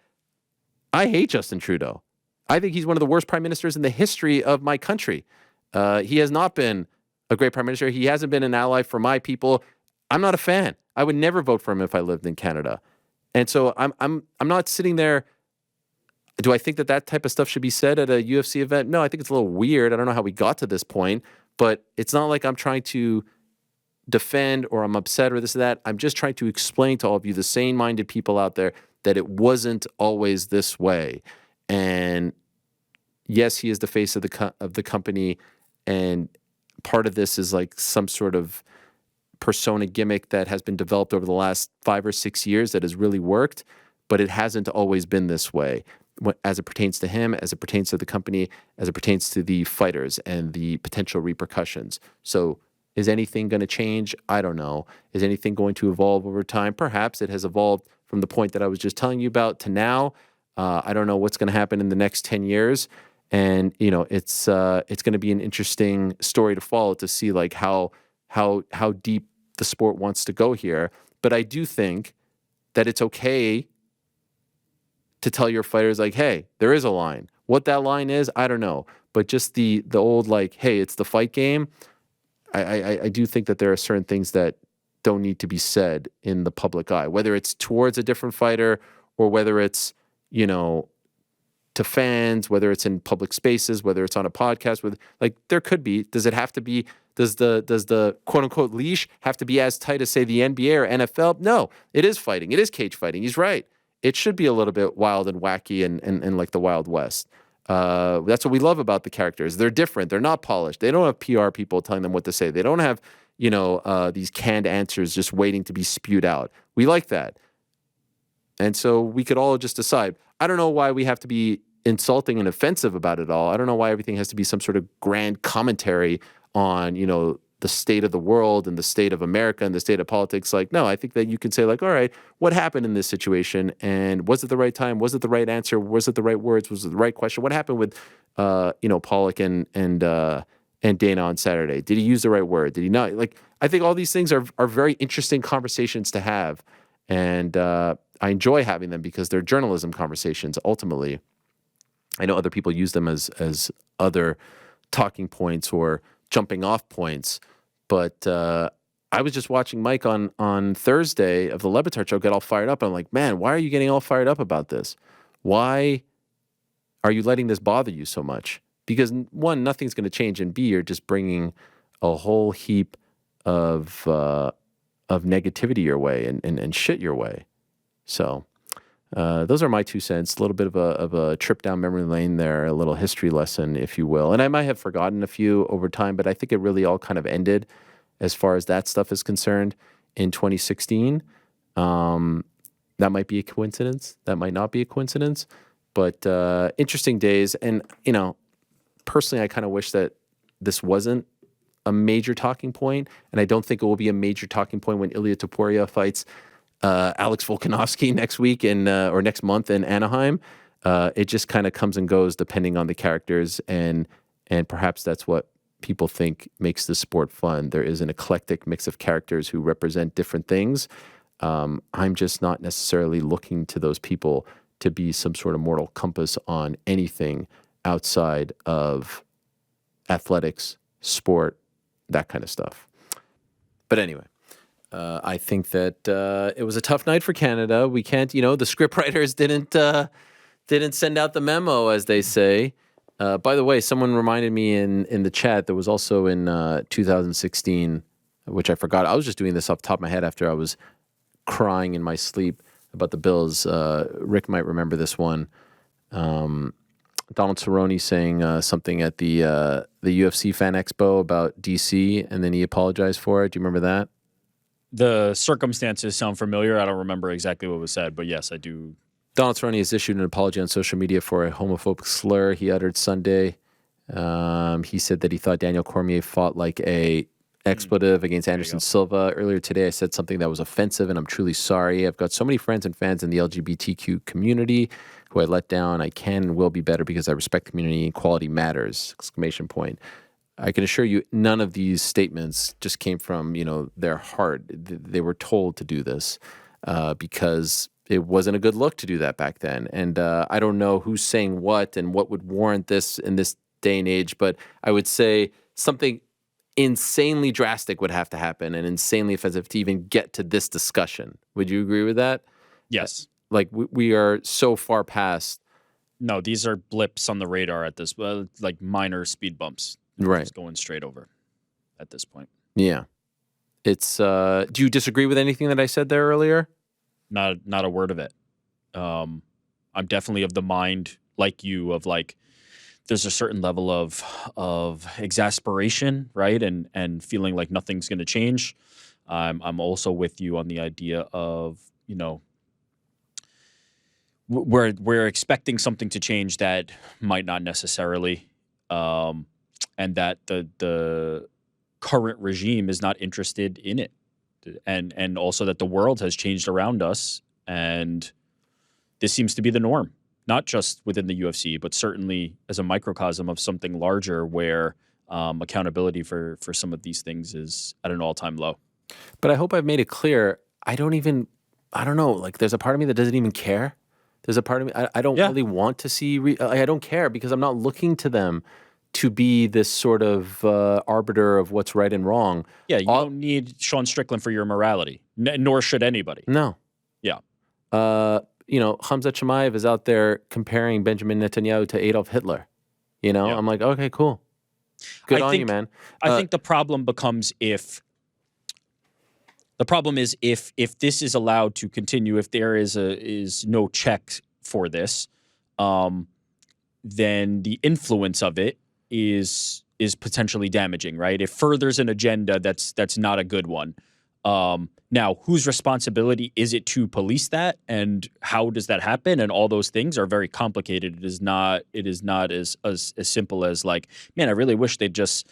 I hate Justin Trudeau. I think he's one of the worst prime ministers in the history of my country. He has not been a great prime minister. He hasn't been an ally for my people. I'm not a fan. I would never vote for him if I lived in Canada. And so I'm not sitting there. Do I think that type of stuff should be said at a UFC event? No, I think it's a little weird. I don't know how we got to this point, but it's not like I'm trying to defend or I'm upset or this or that. I'm just trying to explain to all of you, the sane-minded people out there, that it wasn't always this way. And yes, he is the face of the company, and part of this is like some sort of persona gimmick that has been developed over the last 5 or 6 years that has really worked, but it hasn't always been this way. As it pertains to him, as it pertains to the company, as it pertains to the fighters and the potential repercussions. So is anything going to change? I don't know. Is anything going to evolve over time? Perhaps it has evolved from the point that I was just telling you about to now. I don't know what's going to happen in the next 10 years. And, it's going to be an interesting story to follow to see like how deep the sport wants to go here. But I do think that it's okay to tell your fighters like, hey, there is a line. What that line is, I don't know. But just the old like, hey, it's the fight game. I do think that there are certain things that don't need to be said in the public eye, whether it's towards a different fighter or whether it's, to fans, whether it's in public spaces, whether it's on a podcast with like there could be. Does it have to be? Does the quote unquote leash have to be as tight as say the NBA or NFL? No, it is fighting. It is cage fighting. He's right. It should be a little bit wild and wacky and like the Wild West. That's what we love about the characters. They're different. They're not polished. They don't have PR people telling them what to say. They don't have, these canned answers just waiting to be spewed out. We like that. And so we could all just decide. I don't know why we have to be insulting and offensive about it all. I don't know why everything has to be some sort of grand commentary on, the state of the world and the state of America and the state of politics. Like, no, I think that you can say like, all right, what happened in this situation? And was it the right time? Was it the right answer? Was it the right words? Was it the right question? What happened with, Pollock and Dana on Saturday? Did he use the right word? Did he not? Like, I think all these things are very interesting conversations to have. And I enjoy having them because they're journalism conversations, ultimately. I know other people use them as other talking points or jumping off points. But I was just watching Mike on Thursday of the Levitar show get all fired up. I'm like, man, why are you getting all fired up about this? Why are you letting this bother you so much? Because one, nothing's going to change, and B, you're just bringing a whole heap of negativity your way and shit your way. So those are my 2 cents. A little bit of a trip down memory lane there, a little history lesson, if you will. And I might have forgotten a few over time, but I think it really all kind of ended as far as that stuff is concerned in 2016. That might be a coincidence. That might not be a coincidence. But interesting days. And, personally, I kind of wish that this wasn't a major talking point. And I don't think it will be a major talking point when Ilia Topuria fights Alex Volkanovski next week or next month in Anaheim. It just kind of comes and goes depending on the characters. And perhaps that's what people think makes the sport fun. There is an eclectic mix of characters who represent different things. I'm just not necessarily looking to those people to be some sort of moral compass on anything outside of athletics, sport, that kind of stuff. But anyway, I think that it was a tough night for Canada. We can't, the scriptwriters didn't send out the memo, as they say. By the way, someone reminded me in the chat, there was also in 2016, which I forgot. I was just doing this off the top of my head after I was crying in my sleep about the Bills. Rick might remember this one. Donald Cerrone saying something at the UFC Fan Expo about DC, and then he apologized for it. Do you remember that? The circumstances sound familiar. I don't remember exactly what was said, but yes, I do. Donald Cerrone has issued an apology on social media for a homophobic slur he uttered Sunday. He said that he thought Daniel Cormier fought like a expletive against Anderson Silva. Earlier today, I said something that was offensive, and I'm truly sorry. I've got so many friends and fans in the LGBTQ community who I let down. I can and will be better because I respect the community and equality matters! ! I can assure you, none of these statements just came from their heart. They were told to do this because it wasn't a good look to do that back then. And I don't know who's saying what and what would warrant this in this day and age, but I would say something insanely drastic would have to happen and insanely offensive to even get to this discussion. Would you agree with that? Yes. Like we are so far past. No, these are blips on the radar at this, like minor speed bumps. Right. Just going straight over at this point. Yeah. It's, do you disagree with anything that I said there earlier? Not a word of it. I'm definitely of the mind, like you, of like, there's a certain level of exasperation, right? And feeling like nothing's going to change. I'm also with you on the idea of, we're expecting something to change that might not necessarily, and that the current regime is not interested in it, and also that the world has changed around us, and this seems to be the norm. Not just within the UFC, but certainly as a microcosm of something larger where accountability for some of these things is at an all-time low. But I hope I've made it clear. I don't know, like there's a part of me that doesn't even care. There's a part of me, I don't really want to see, I don't care because I'm not looking to them to be this sort of arbiter of what's right and wrong. Yeah, you don't need Sean Strickland for your morality, nor should anybody. No. Yeah. Khamzat Chimaev is out there comparing Benjamin Netanyahu to Adolf Hitler. I'm like, okay, cool. Good on you, man. I think the problem becomes if this is allowed to continue, if there is no check for this, then the influence of it is potentially damaging, right? It furthers an agenda that's not a good one. Now, whose responsibility is it to police that, and how does that happen? And all those things are very complicated. It is not as simple as like, man, I really wish they'd just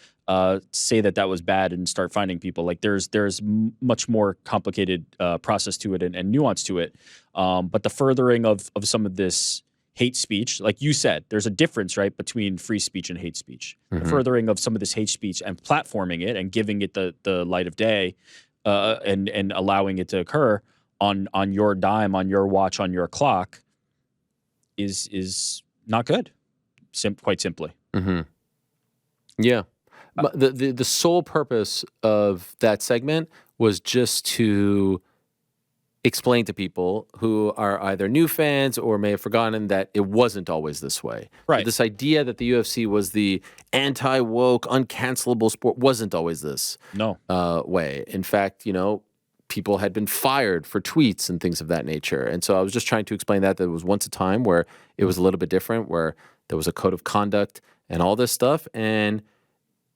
say that was bad and start finding people. Like there's much more complicated process to it and nuance to it. But the furthering of some of this hate speech, like you said, there's a difference, right, between free speech and hate speech. Mm-hmm. The furthering of some of this hate speech and platforming it and giving it the light of day. And allowing it to occur on your dime, on your watch, on your clock is not good. Quite simply. Mm-hmm. Yeah. But the sole purpose of that segment was just to explain to people who are either new fans or may have forgotten that it wasn't always this way. Right. So this idea that the UFC was the anti-woke, uncancelable sport wasn't always this way. In fact, people had been fired for tweets and things of that nature. And so I was just trying to explain that there was once a time where it was a little bit different, where there was a code of conduct and all this stuff. And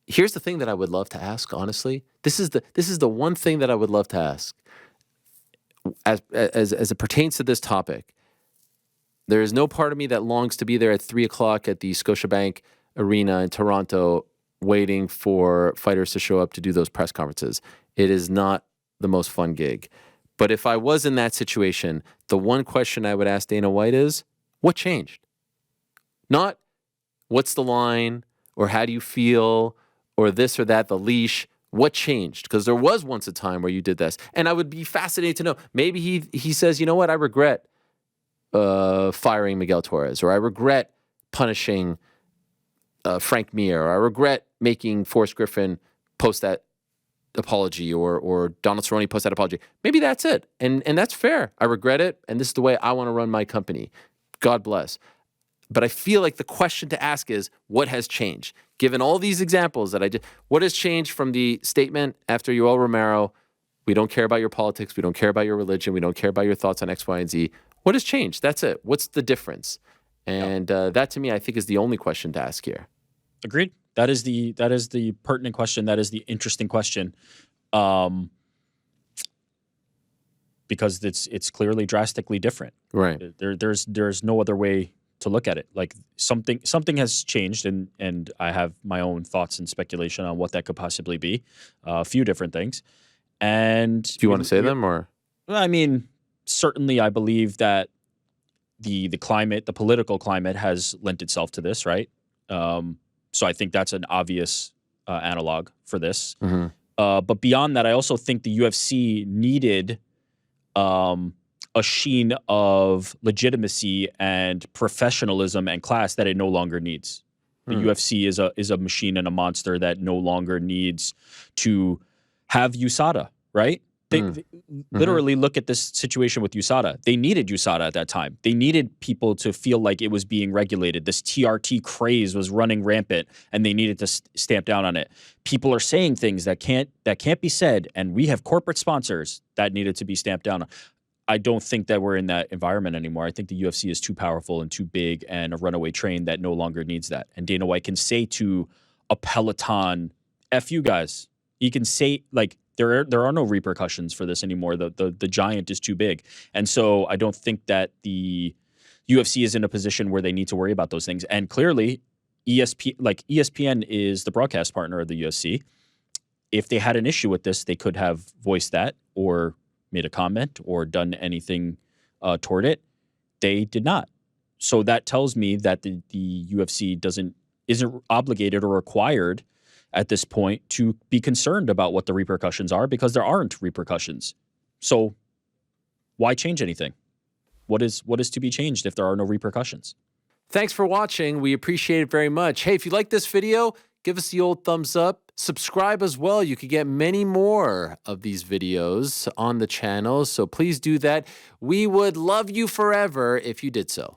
here's the thing that I would love to ask, honestly. This is the one thing that I would love to ask. as it pertains to this topic, there is no part of me that longs to be there at 3:00 at the Scotiabank Arena in Toronto waiting for fighters to show up to do those press conferences. It is not the most fun gig. But if I was in that situation, the one question I would ask Dana White is, what changed? Not what's the line or how do you feel or this or that, the leash. What changed? Because there was once a time where you did this. And I would be fascinated to know. Maybe he says, you know what, I regret firing Miguel Torres, or I regret punishing Frank Mir, or I regret making Forrest Griffin post that apology, or Donald Cerrone post that apology. Maybe that's it. And that's fair. I regret it, and this is the way I want to run my company. God bless. But I feel like the question to ask is, what has changed? Given all these examples that I did, what has changed from the statement after Yoel Romero, we don't care about your politics, we don't care about your religion, we don't care about your thoughts on X, Y, and Z. What has changed? That's it. What's the difference? And that, to me, I think is the only question to ask here. Agreed. That is the pertinent question. That is the interesting question, because it's clearly drastically different. Right. There's no other way to look at it. Like something has changed, and I have my own thoughts and speculation on what that could possibly be. A few different things. And do you want to say them, or? I mean, certainly I believe that the climate, the political climate, has lent itself to this, right? So I think that's an obvious analog for this. Mm-hmm. But beyond that, I also think the UFC needed a sheen of legitimacy and professionalism and class that it no longer needs. The UFC is a machine and a monster that no longer needs to have USADA, right? They literally look at this situation with USADA. They needed USADA at that time. They needed people to feel like it was being regulated. This TRT craze was running rampant, and they needed to stamp down on it. People are saying things that can't be said, and we have corporate sponsors that needed to be stamped down on. I don't think that we're in that environment anymore. I think the UFC is too powerful and too big and a runaway train that no longer needs that. And Dana White can say to a Peloton, F you guys. He can say, like, there are no repercussions for this anymore. The giant is too big. And so I don't think that the UFC is in a position where they need to worry about those things. And clearly, ESPN is the broadcast partner of the UFC. If they had an issue with this, they could have voiced that or made a comment or done anything toward it. They did not. So that tells me that the UFC isn't obligated or required at this point to be concerned about what the repercussions are, because there aren't repercussions. So why change anything? What is to be changed if there are no repercussions? Thanks for watching. We appreciate it very much. Hey, if you like this video, give us the old thumbs up. Subscribe as well. You could get many more of these videos on the channel, so please do that. We would love you forever if you did so.